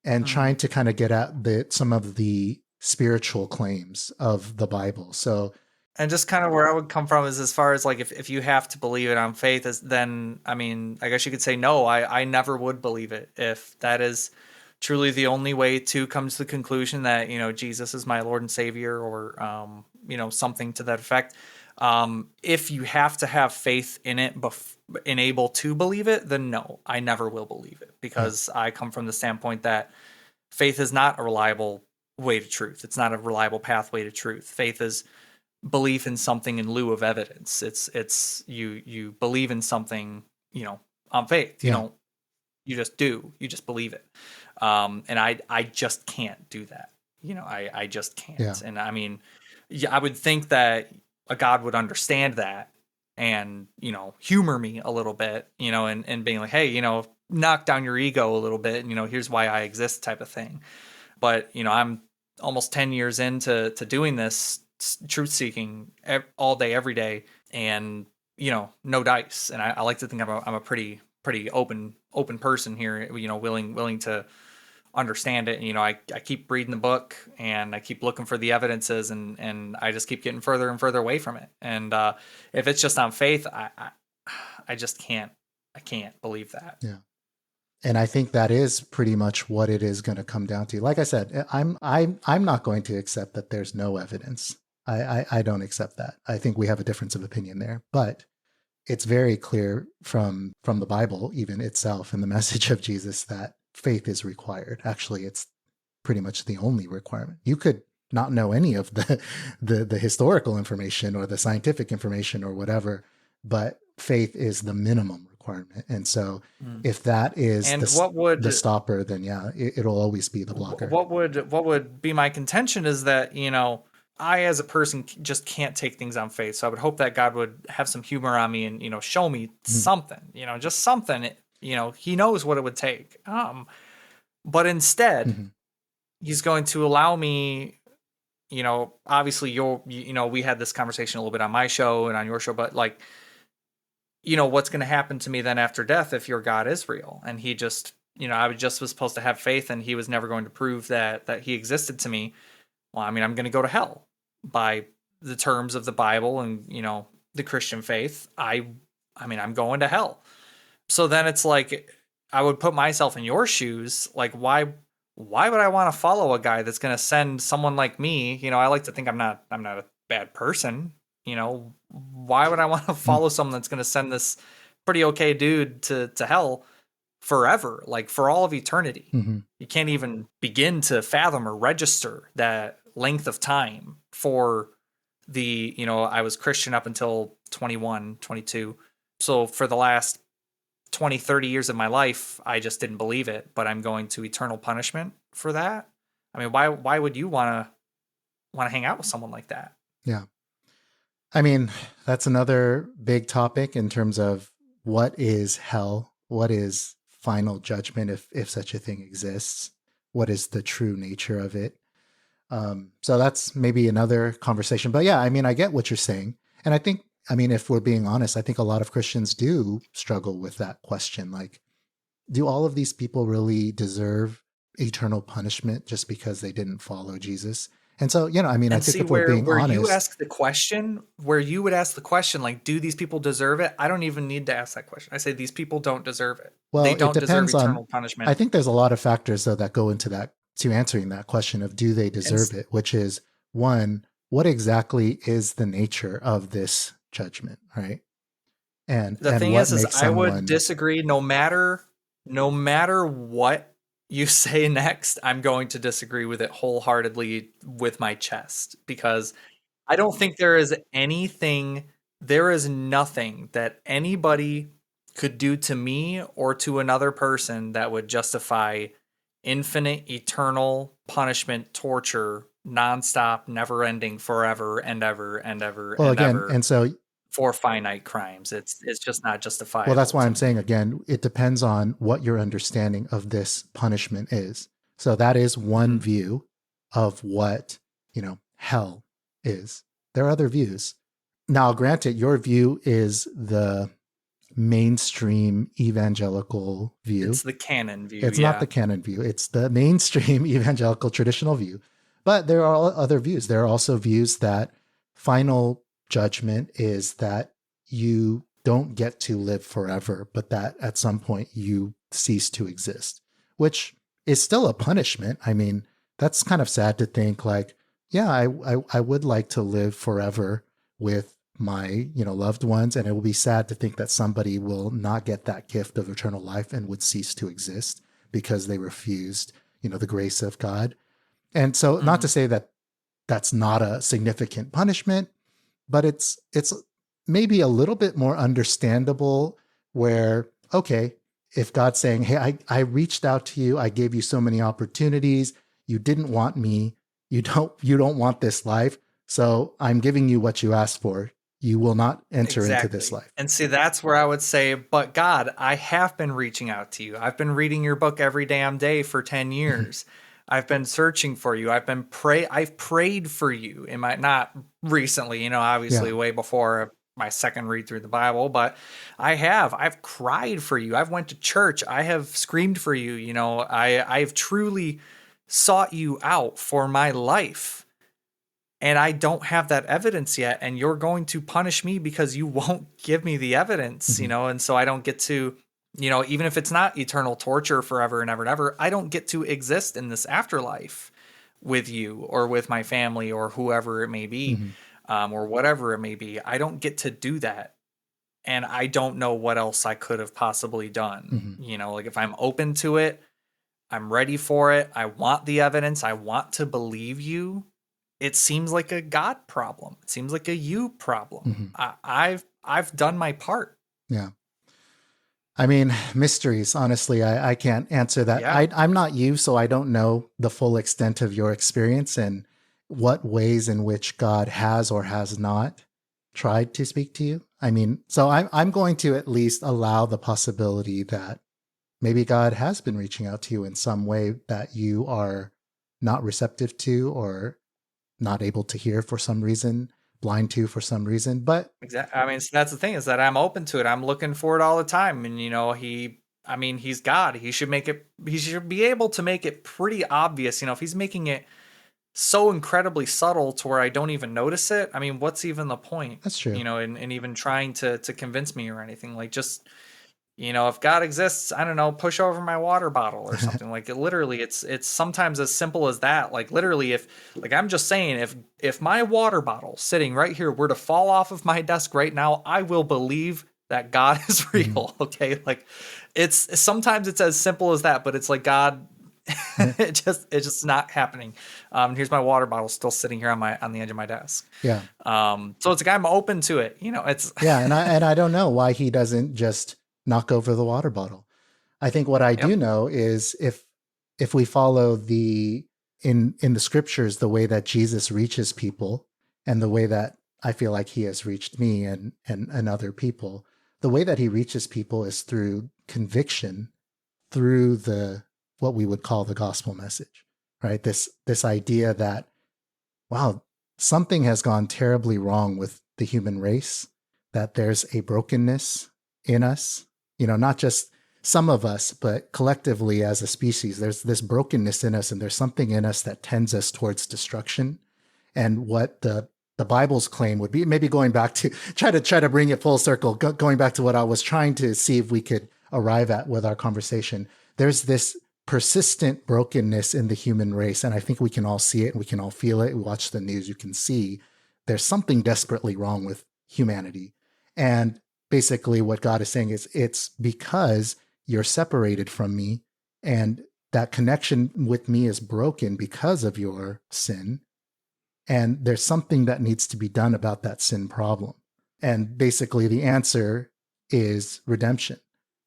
S1: and trying to kind of get at some of the spiritual claims of the Bible. So,
S2: and just kind of where I would come from is as far as like, if you have to believe it on faith, then, I mean, I guess you could say, no, I never would believe it if that is truly the only way to come to the conclusion that, Jesus is my Lord and Savior, or, something to that effect. If you have to have faith in it, able to believe it, then no, I never will believe it, because I come from the standpoint that faith is not a reliable way to truth. It's not a reliable pathway to truth. Faith is belief in something in lieu of evidence. It's you believe in something, on faith. You just believe it. And I just can't do that. I just can't.
S1: Yeah.
S2: And I mean, I would think that a God would understand that and, humor me a little bit, and being like, hey, knock down your ego a little bit. And, here's why I exist, type of thing. But, I'm almost 10 years into doing this truth seeking all day, every day. And, no dice. And I like to think I'm a pretty open person here, willing to understand it. And, I keep reading the book and I keep looking for the evidences, and I just keep getting further and further away from it. And if it's just on faith, I just can't. I can't believe that.
S1: Yeah. And I think that is pretty much what it is going to come down to. Like I said, I'm not going to accept that there's no evidence. I don't accept that. I think we have a difference of opinion there, but it's very clear from the Bible, even itself, and the message of Jesus, that faith is required. Actually, it's pretty much the only requirement. You could not know any of the historical information or the scientific information or whatever, but faith is the minimum requirement. And so if that is the stopper, then it'll always be the blocker.
S2: What would be my contention is that, I as a person just can't take things on faith. So I would hope that God would have some humor on me and, show me something, just something, he knows what it would take. But instead, he's going to allow me, obviously we had this conversation a little bit on my show and on your show, but like, what's going to happen to me then after death if your God is real? And he just, I was supposed to have faith, and he was never going to prove that he existed to me. Well, I mean, I'm going to go to hell by the terms of the Bible and, the Christian faith. I mean, I'm going to hell. So then it's like, I would put myself in your shoes. Like, why would I want to follow a guy that's going to send someone like me? I like to think I'm not a bad person. Why would I want to follow someone that's going to send this pretty okay dude to hell forever, like for all of eternity? You can't even begin to fathom or register that length of time for the, I was Christian up until 21, 22. So for the last 20, 30 years of my life, I just didn't believe it, but I'm going to eternal punishment for that. I mean, why would you want to hang out with someone like that?
S1: Yeah. I mean, that's another big topic in terms of what is hell, what is final judgment, if such a thing exists, what is the true nature of it. So that's maybe another conversation. But yeah, I mean, I get what you're saying. And I think, if we're being honest, I think a lot of Christians do struggle with that question. Like, do all of these people really deserve eternal punishment just because they didn't follow Jesus? And so, I think if we're being honest,
S2: you ask the question, where you would ask the question, like, do these people deserve it? I don't even need to ask that question. I say these people don't deserve it.
S1: Well,
S2: they don't
S1: it depends
S2: deserve eternal punishment.
S1: I think there's a lot of factors though that go into that, to answering that question of do they deserve it, which is, one, what exactly is the nature of this judgment, right? And
S2: the thing
S1: what
S2: is
S1: makes
S2: I would disagree. No matter what you say next, I'm going to disagree with it wholeheartedly with my chest, because I don't think there is nothing that anybody could do to me or to another person that would justify infinite, eternal punishment, torture, nonstop, never ending, forever and ever and ever
S1: Well,
S2: and
S1: again,
S2: ever
S1: and so,
S2: for finite crimes. It's just not
S1: well, that's
S2: justifiable
S1: why
S2: to
S1: I'm saying
S2: me.
S1: again, it depends on what your understanding of this punishment is. So that is one
S2: Mhm.
S1: view of what, hell is. There are other views. Now, granted, your view is the mainstream evangelical view.
S2: It's the canon view,
S1: It's not
S2: yeah.
S1: the canon view, it's the mainstream evangelical traditional view. But there are other views. There are also views that final judgment is that you don't get to live forever, but that at some point you cease to exist, which is still a punishment. I mean, that's kind of sad to think like, yeah, I would like to live forever with my loved ones, and it will be sad to think that somebody will not get that gift of eternal life and would cease to exist because they refused the grace of God. And so, not to
S2: Mhm.
S1: say that that's not a significant punishment, but it's maybe a little bit more understandable, where, okay, if God's saying, hey, I reached out to you, I gave you so many opportunities, you didn't want me, you don't want this life, so I'm giving you what you asked for, you will not enter into this
S2: Exactly.
S1: life.
S2: And see, that's where I would say, but God, I have been reaching out to you. I've been reading your book every damn day for 10 years. I've been searching for you. I've prayed for you. It might not recently,
S1: Yeah.
S2: obviously way before my second read through the Bible, but I've cried for you. I've went to church. I have screamed for you. I've truly sought you out for my life, and I don't have that evidence yet, and you're going to punish me because you won't give me the evidence,
S1: Mhm.
S2: and so I don't get to, even if it's not eternal torture forever and ever and ever, I don't get to exist in this afterlife with you or with my family or whoever it may be,
S1: Mhm.
S2: or whatever it may be. I don't get to do that. And I don't know what else I could have possibly done.
S1: Mhm.
S2: Like if I'm open to it, I'm ready for it. I want the evidence. I want to believe you. It seems like a God problem. It seems like a you problem.
S1: Mhm.
S2: I've done my part.
S1: Yeah. I mean, mysteries, honestly, I can't answer that.
S2: Yeah,
S1: I'm not you, so I don't know the full extent of your experience and what ways in which God has or has not tried to speak to you. I mean, so I'm going to at least allow the possibility that maybe God has been reaching out to you in some way that you are not receptive to, or not able to hear for some reason, blind to for some reason. But
S2: exactly. I mean, so that's the thing, is that I'm open to it. I'm looking for it all the time, and I mean, he's God. He should be able to make it pretty obvious. If he's making it so incredibly subtle to where I don't even notice it, I mean, what's even the point?
S1: that's true.
S2: In even trying to convince me or anything. Like, just, if God exists, I don't know, push over my water bottle or something. Like, it's sometimes as simple as that. Like, literally, if, like, I'm just saying, if my water bottle sitting right here were to fall off of my desk right now, I will believe that God is
S1: Mhm.
S2: real. Okay, like, it's sometimes it's as simple as that, but it's like, God, it's just not happening. Here's my water bottle still sitting here on the edge of my desk.
S1: Yeah.
S2: So it's like, I'm open to it. It's
S1: Yeah, and I don't know why he doesn't just knock over the water bottle. I think what I do
S2: yep.
S1: know is, if we follow the in the scriptures, the way that Jesus reaches people, and the way that I feel like he has reached me and other people, the way that he reaches people is through conviction, through the what we would call the gospel message, right? This idea that, wow, something has gone terribly wrong with the human race, that there's a brokenness in us, not just some of us, but collectively as a species, there's this brokenness in us, and there's something in us that tends us towards destruction. And what the Bible's claim would be, maybe going back to try to bring it full circle, going back to what I was trying to see if we could arrive at with our conversation. There's this persistent brokenness in the human race, and I think we can all see it, and we can all feel it. We watch the news, you can see there's something desperately wrong with humanity. And basically what God is saying is, it's because you're separated from me, and that connection with me is broken because of your sin. And there's something that needs to be done about that sin problem. And basically the answer is redemption.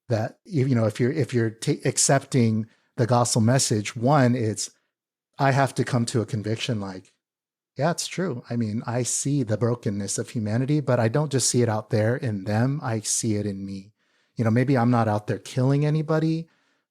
S1: That, if you're accepting the gospel message, one, it's, I have to come to a conviction like, yeah, it's true. I mean, I see the brokenness of humanity, but I don't just see it out there in them. I see it in me. Maybe I'm not out there killing anybody,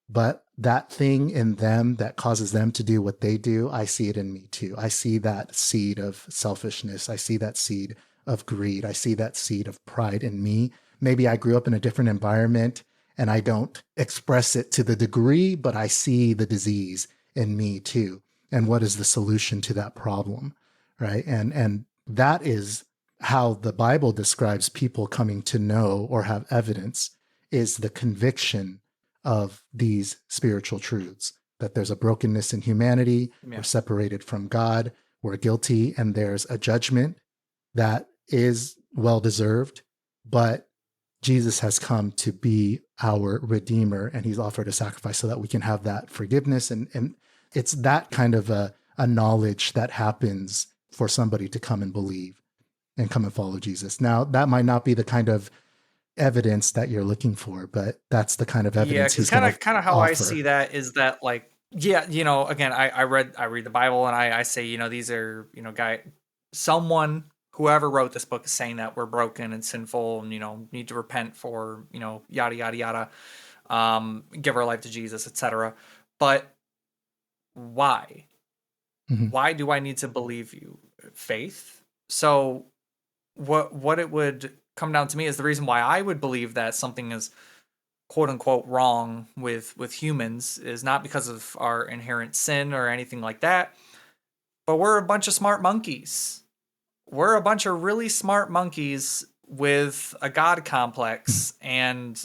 S1: but that thing in them that causes them to do what they do, I see it in me too. I see that seed of selfishness. I see that seed of greed. I see that seed of pride in me. Maybe I grew up in a different environment and I don't express it to the degree, but I see the disease in me too. And what is the solution to that problem? Right. And that is how the Bible describes people coming to know or have evidence, is the conviction of these spiritual truths, that there's a brokenness in humanity. Yeah. We're separated from God. We're guilty. And there's a judgment that is well-deserved, but Jesus has come to be our Redeemer, and he's offered a sacrifice so that we can have that forgiveness. And it's that kind of a knowledge that happens for somebody to come and believe and come and follow Jesus. Now, that might not be the kind of evidence that you're looking for, but that's the kind of evidence he's
S2: kind of how offer. I see that is that, like, again, I read the Bible, and I say, these are, whoever wrote this book is saying that we're broken and sinful and, need to repent for, yada, yada, yada, give our life to Jesus, etc. But why? Mm-hmm. Why do I need to believe you? Faith. So what it would come down to me is the reason why I would believe that something is quote unquote wrong with humans is not because of our inherent sin or anything like that, but we're a bunch of smart monkeys. We're a bunch of really smart monkeys with a God complex and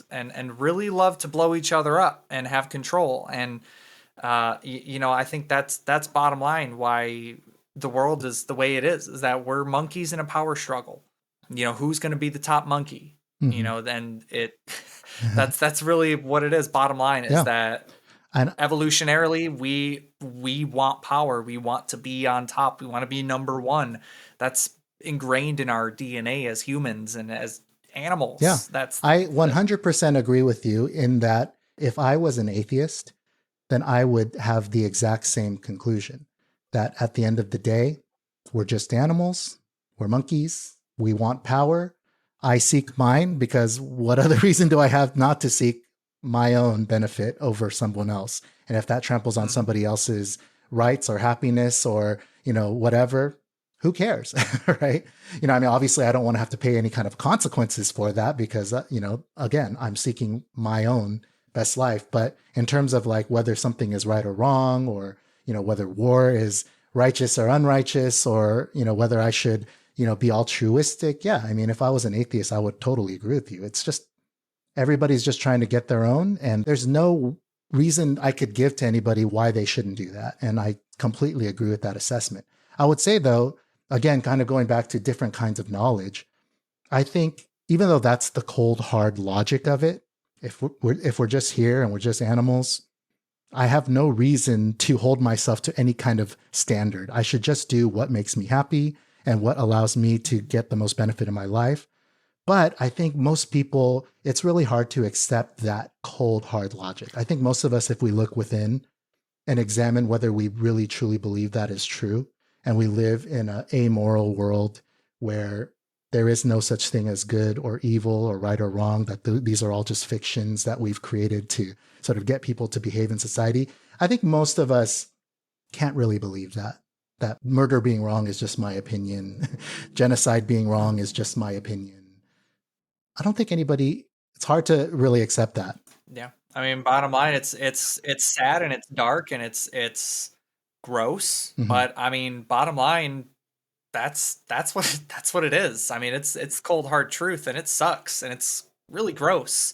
S2: really love to blow each other up and have control. And I think that's bottom line why the world is the way it is that we're monkeys in a power struggle. Who's going to be the top monkey? Mm-hmm. Then that's really what it is. Bottom line is that evolutionarily, we want power. We want to be on top. We want to be number one. That's ingrained in our DNA as humans and as animals.
S1: Yeah, I 100% agree with you in that if I was an atheist, then I would have the exact same conclusion, that at the end of the day, we're just animals, we're monkeys, we want power. I seek mine because what other reason do I have not to seek my own benefit over someone else? And if that tramples on somebody else's rights or happiness or, whatever, who cares, right? Obviously I don't want to have to pay any kind of consequences for that because, again, I'm seeking my own best life. But in terms of like whether something is right or wrong, or, whether war is righteous or unrighteous, or, whether I should, be altruistic. Yeah. If I was an atheist, I would totally agree with you. It's just, everybody's just trying to get their own. And there's no reason I could give to anybody why they shouldn't do that. And I completely agree with that assessment. I would say though, again, kind of going back to different kinds of knowledge, I think even though that's the cold, hard logic of it, if we're just here and we're just animals, I have no reason to hold myself to any kind of standard. I should just do what makes me happy and what allows me to get the most benefit in my life. But I think most people, it's really hard to accept that cold, hard logic. I think most of us, if we look within and examine whether we really truly believe that is true, and we live in an amoral world where there is no such thing as good or evil or right or wrong, that these are all just fictions that we've created to sort of get people to behave in society. I think most of us can't really believe that murder being wrong is just my opinion. Genocide being wrong is just my opinion. I don't think it's hard to really accept that.
S2: Yeah. Bottom line, it's sad and it's dark and it's gross, mm-hmm. But bottom line, that's what it is. It's cold hard truth, and it sucks and it's really gross.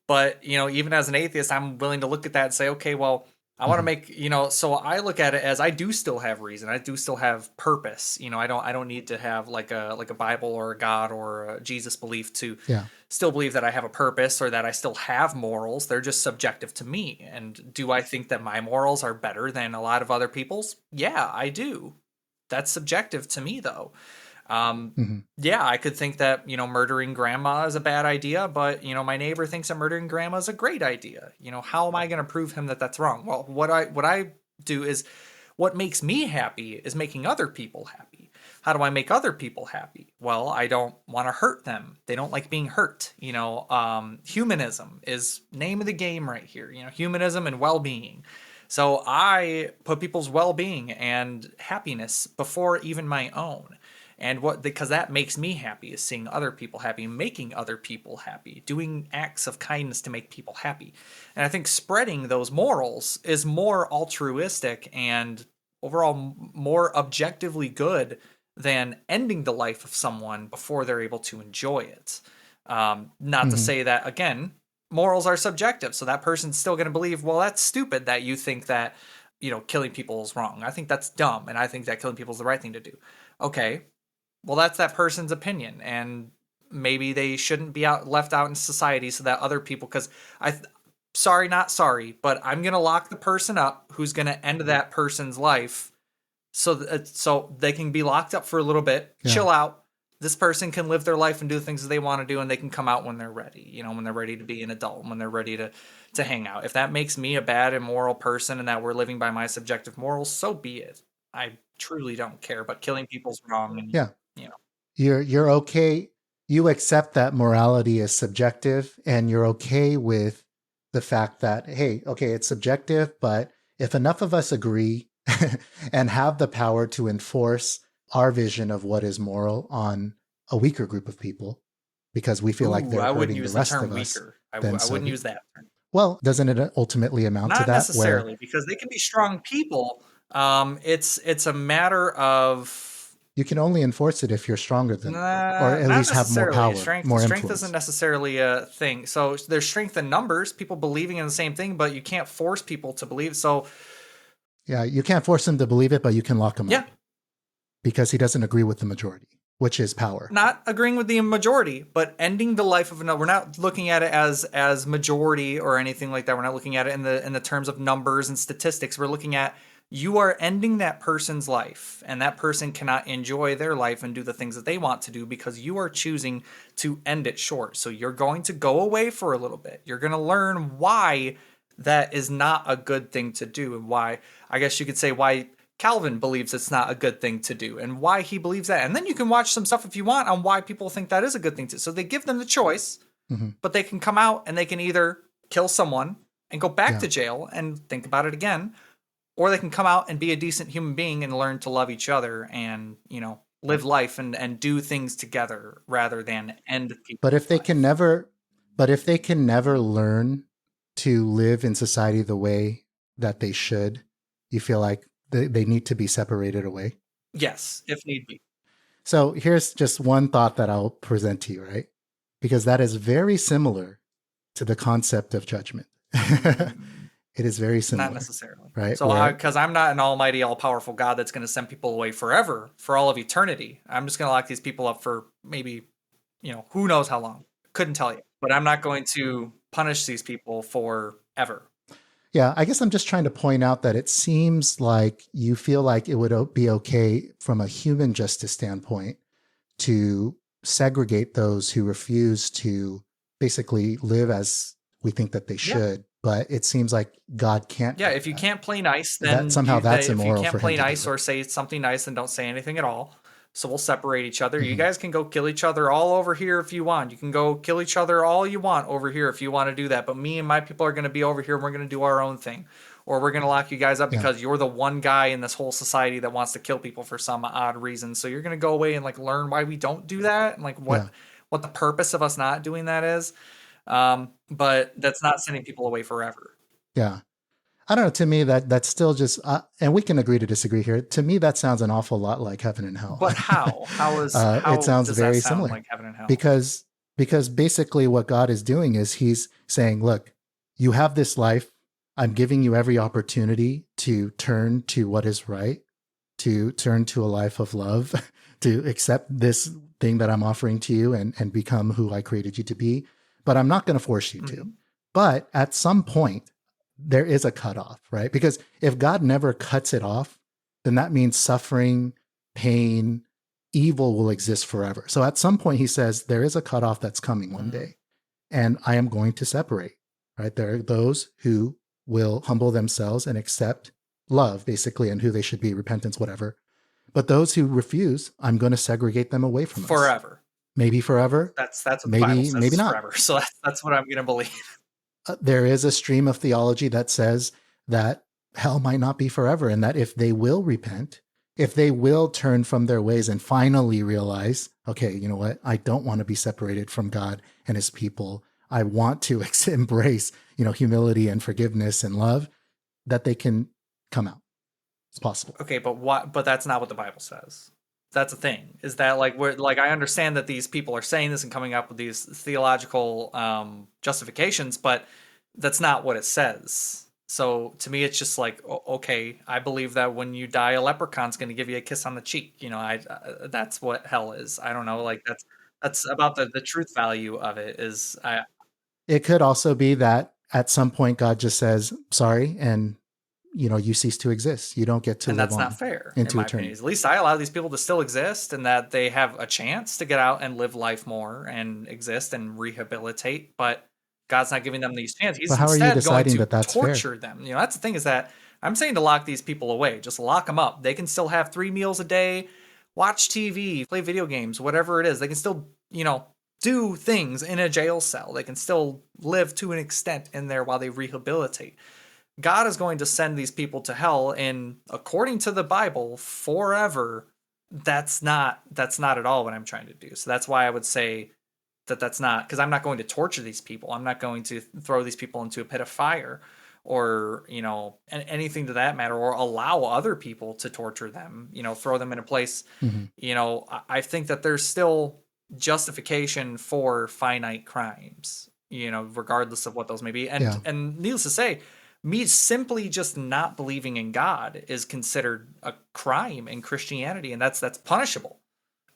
S2: But even as an atheist, I'm willing to look at that and say, okay, well, I want to make, so I look at it as I do still have reason. I do still have purpose. I don't need to have like a Bible or a God or a Jesus belief to
S1: Yeah.
S2: still believe that I have a purpose or that I still have morals. They're just subjective to me. And do I think that my morals are better than a lot of other people's? Yeah, I do. That's subjective to me though. Yeah, I could think that, murdering grandma is a bad idea, but, my neighbor thinks that murdering grandma is a great idea. How am I going to prove him that that's wrong? Well, what I do is what makes me happy is making other people happy. How do I make other people happy? Well, I don't want to hurt them. They don't like being hurt. Humanism is name of the game right here, humanism and well-being. So I put people's well-being and happiness before even my own. And because that makes me happy is seeing other people happy, making other people happy, doing acts of kindness to make people happy. And I think spreading those morals is more altruistic and overall more objectively good than ending the life of someone before they're able to enjoy it. Not to say that, again, morals are subjective. So that person's still going to believe, well, that's stupid that you think that, killing people is wrong. I think that's dumb. And I think that killing people is the right thing to do. Okay. Well, that's that person's opinion, and maybe they shouldn't be left out in society so that other people, because sorry, not sorry, but I'm going to lock the person up who's going to end that person's life so they can be locked up for a little bit, chill out. This person can live their life and do the things that they want to do, and they can come out when they're ready, when they're ready to be an adult, when they're ready to hang out. If that makes me a bad, immoral person and that we're living by my subjective morals, so be it. I truly don't care, but killing people's wrong. And,
S1: You're okay. You accept that morality is subjective, and you're okay with the fact that, hey, okay, it's subjective, but if enough of us agree and have the power to enforce our vision of what is moral on a weaker group of people, because we feel like they're hurting the rest of us.
S2: I wouldn't use that term.
S1: Well, doesn't it ultimately amount to that?
S2: Not necessarily, because they can be strong people. It's a matter of,
S1: you can only enforce it if you're stronger than them, or at least have more power, more
S2: strength isn't necessarily a thing. So there's strength in numbers, people believing in the same thing, but you can't force people to believe. So
S1: yeah, you can't force them to believe it, but you can lock him up because he doesn't agree with the majority, which is power.
S2: Not agreeing with the majority, but ending the life of another. We're not looking at it as majority or anything like that. We're not looking at it in the terms of numbers and statistics. We're looking at, you are ending that person's life, and that person cannot enjoy their life and do the things that they want to do because you are choosing to end it short. So you're going to go away for a little bit. You're going to learn why that is not a good thing to do, and why, I guess you could say, why Calvin believes it's not a good thing to do and why he believes that. And then you can watch some stuff if you want on why people think that is a good thing to. So they give them the choice, but they can come out and they can either kill someone and go back to jail and think about it again, or they can come out and be a decent human being and learn to love each other and, live life and do things together rather than end people.
S1: But if they can never learn to live in society the way that they should, you feel like they need to be separated away?
S2: Yes, if need be.
S1: So here's just one thought that I'll present to you, right? Because that is very similar to the concept of judgment. It is very similar.
S2: Not necessarily.
S1: Right.
S2: So because I'm not an almighty, all-powerful God that's going to send people away forever, for all of eternity. I'm just going to lock these people up for maybe, who knows how long. Couldn't tell you. But I'm not going to punish these people forever.
S1: Yeah, I guess I'm just trying to point out that it seems like you feel like it would be okay from a human justice standpoint to segregate those who refuse to basically live as we think that they should. But it seems like God can't.
S2: Yeah, if you can't play nice, then
S1: that's immoral.
S2: If you can't play nice
S1: or
S2: say something nice, then don't say anything at all. So we'll separate each other. You guys can go kill each other all over here if you want. You can go kill each other all you want over here if you want to do that. But me and my people are going to be over here and we're going to do our own thing. Or we're going to lock you guys up because you're the one guy in this whole society that wants to kill people for some odd reason. So you're going to go away and learn why we don't do that and what the purpose of us not doing that is. But that's not sending people away forever.
S1: Yeah. I don't know. To me, that's still just, and we can agree to disagree here. To me, that sounds an awful lot like heaven and hell.
S2: But how?
S1: It sounds very similar.
S2: Like heaven and hell?
S1: Because basically what God is doing is he's saying, look, you have this life. I'm giving you every opportunity to turn to what is right, to turn to a life of love, to accept this thing that I'm offering to you and become who I created you to be. But I'm not going to force you to. But at some point, there is a cutoff, right? Because if God never cuts it off, then that means suffering, pain, evil will exist forever. So at some point, he says, there is a cutoff that's coming one day, and I am going to separate, right? There are those who will humble themselves and accept love, basically, and who they should be, repentance, whatever. But those who refuse, I'm going to segregate them away from us.
S2: Forever.
S1: Maybe forever.
S2: That's what the Bible says,
S1: maybe not.
S2: forever. So that's what I'm going to believe.
S1: There is a stream of theology that says that hell might not be forever, and that if they will repent, if they will turn from their ways and finally realize, okay, you know what? I don't want to be separated from God and his people. I want to embrace, humility and forgiveness and love, that they can come out. It's possible.
S2: Okay, but that's not what the Bible says. That's the thing, is that I understand that these people are saying this and coming up with these theological justifications, but that's not what it says. So to me, it's just like, okay, I believe that when you die, a leprechaun's going to give you a kiss on the cheek. That's what hell is. I don't know. Like that's about the truth value of it is.
S1: It could also be that at some point God just says, sorry, and you cease to exist. You don't get to live on.
S2: And that's not fair,
S1: into
S2: in my
S1: eternity.
S2: opinion. At least I allow these people to still exist, and that they have a chance to get out and live life more and exist and rehabilitate. But God's not giving them these chances. He's instead going to torture them. That's the thing, is that I'm saying to lock these people away. Just lock them up. They can still have 3 meals a day, watch TV, play video games, whatever it is. They can still, do things in a jail cell. They can still live to an extent in there while they rehabilitate. God is going to send these people to hell, and according to the Bible, forever. That's not at all what I'm trying to do. So that's why I would say that's not, because I'm not going to torture these people. I'm not going to throw these people into a pit of fire, or anything to that matter, or allow other people to torture them. Throw them in a place. I think that there's still justification for finite crimes. Regardless of what those may be, and needless to say, me simply just not believing in God is considered a crime in Christianity, and that's punishable.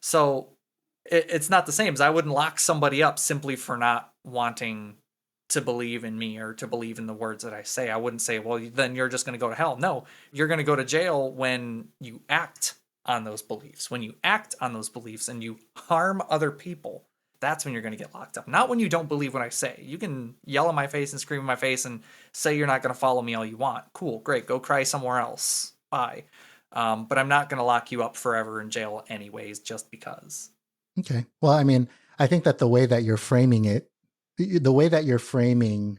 S2: So it's not the same as I wouldn't lock somebody up simply for not wanting to believe in me or to believe in the words that I say. I wouldn't say, well, then you're just going to go to hell. No, you're going to go to jail when you act on those beliefs. When you act on those beliefs and you harm other people, that's when you're going to get locked up. Not when you don't believe what I say. You can yell in my face and scream in my face and say you're not going to follow me all you want. Cool, great, go cry somewhere else. Bye. But I'm not going to lock you up forever in jail anyways, just because.
S1: Okay. Well, I mean, I think that the way that you're framing it, the way that you're framing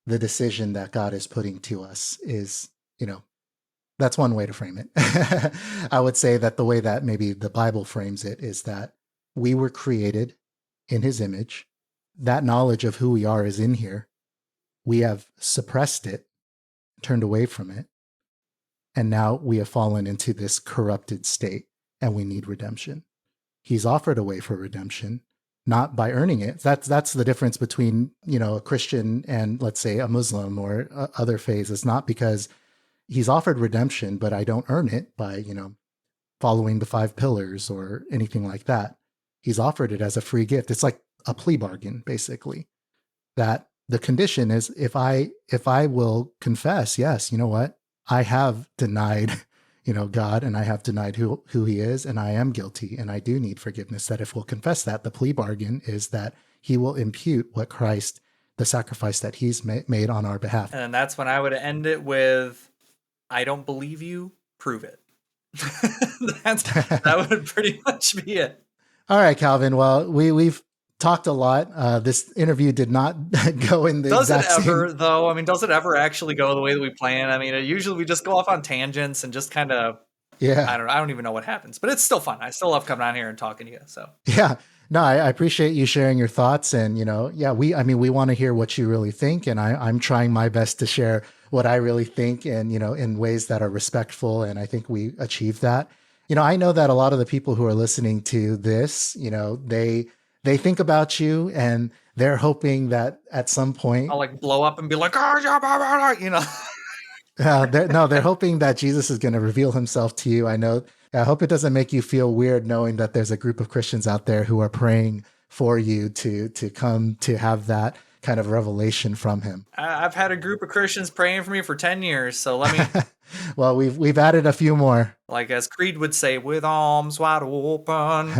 S1: the decision that God is putting to us is, that's one way to frame it. I would say that the way that maybe the Bible frames it is that we were created in his image. That knowledge of who we are is in here. We have suppressed it, turned away from it, and now we have fallen into this corrupted state, and we need redemption. He's offered a way for redemption, not by earning it. That's the difference between, a Christian and, let's say, a Muslim or other faiths. It's not because he's offered redemption, but I don't earn it by, following the 5 pillars or anything like that. He's offered it as a free gift. It's like a plea bargain, basically, that the condition is if I will confess, yes, you know what? I have denied, God, and I have denied who he is, and I am guilty, and I do need forgiveness. That if we'll confess that, the plea bargain is that he will impute what Christ, the sacrifice that he's made on our behalf.
S2: And that's when I would end it with, I don't believe you, prove it. That would pretty much be it.
S1: All right, Calvin. Well, we've talked a lot. This interview did not go in the
S2: does
S1: exact
S2: it ever
S1: same...
S2: though? I mean, does it ever actually go the way that we plan? I mean, usually we just go off on tangents and just kind of, I don't even know what happens, but it's still fun. I still love coming on here and talking to you. So
S1: yeah, no, I appreciate you sharing your thoughts, and we want to hear what you really think, and I'm trying my best to share what I really think, and in ways that are respectful, and I think we achieve that. I know that a lot of the people who are listening to this, they think about you and they're hoping that at some point,
S2: I'll like blow up and be like, oh, yeah, blah, blah, blah," you know.
S1: they're hoping that Jesus is going to reveal himself to you. I hope it doesn't make you feel weird knowing that there's a group of Christians out there who are praying for you to come to have that kind of revelation from him.
S2: I've had a group of Christians praying for me for 10 years. So let me,
S1: Well, we've added a few more.
S2: like as Creed would say, with arms wide open.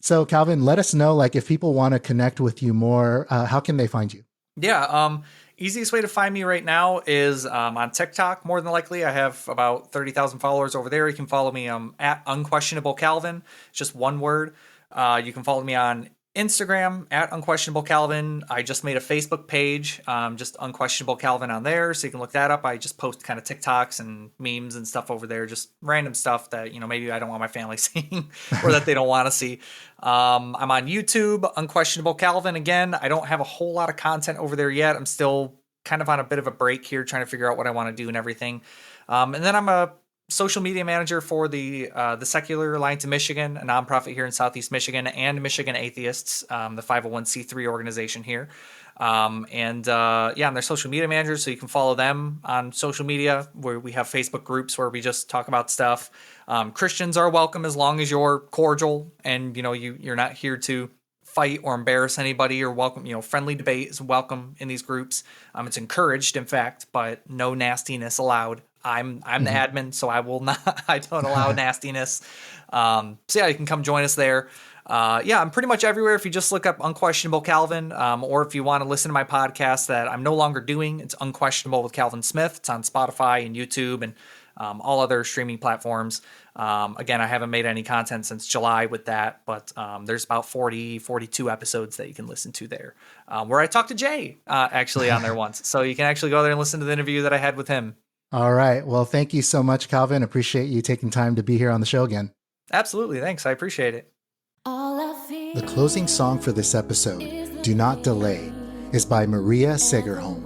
S1: So Calvin, let us know, like, if people want to connect with you more, how can they find you?
S2: Yeah. Easiest way to find me right now is on TikTok. More than likely, I have about 30,000 followers over there. You can follow me at Unquestionable Calvin. It's just one word. You can follow me on Instagram at Unquestionable Calvin. I just made a Facebook page, just Unquestionable Calvin on there, so you can look that up. I just post kind of TikToks and memes and stuff over there, just random stuff that, you know, maybe I don't want my family seeing or that they don't want to see. I'm on YouTube, Unquestionable Calvin. Again, I don't have a whole lot of content over there yet. I'm still kind of on a bit of a break here, trying to figure out what I want to do and everything. And then I'm a social media manager for the Secular Alliance of Michigan, a nonprofit here in Southeast Michigan, and Michigan Atheists, the 501c3 organization here. I'm their social media manager, so you can follow them on social media, where we have Facebook groups where we just talk about stuff. Christians are welcome as long as you're cordial and, you know, you're not here to fight or embarrass anybody, or welcome, you know, friendly debate is welcome in these groups. It's encouraged, in fact, but no nastiness allowed. I'm the admin, so I don't allow nastiness. So yeah, you can come join us there. I'm pretty much everywhere. If you just look up Unquestionable Calvin, or if you want to listen to my podcast that I'm no longer doing, it's Unquestionable with Calvin Smith. It's on Spotify and YouTube and all other streaming platforms. Again, I haven't made any content since July with that, but there's about 42 episodes that you can listen to there, where I talked to Jay actually on there once. So you can actually go there and listen to the interview that I had with him.
S1: All right. Well, thank you so much, Calvin. Appreciate you taking time to be here on the show again.
S2: Absolutely. Thanks. I appreciate it.
S1: The closing song for this episode, Do Not Delay, is by Maria Segerholm.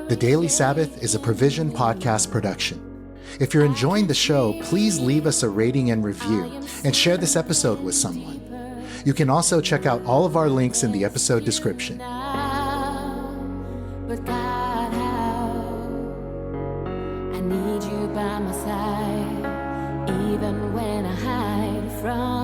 S1: The Daily Sabbath is a Provision podcast production. If you're enjoying the show, please leave us a rating and review and share this episode with someone. You can also check out all of our links in the episode description.
S3: But God, I need you by my side, even when I hide from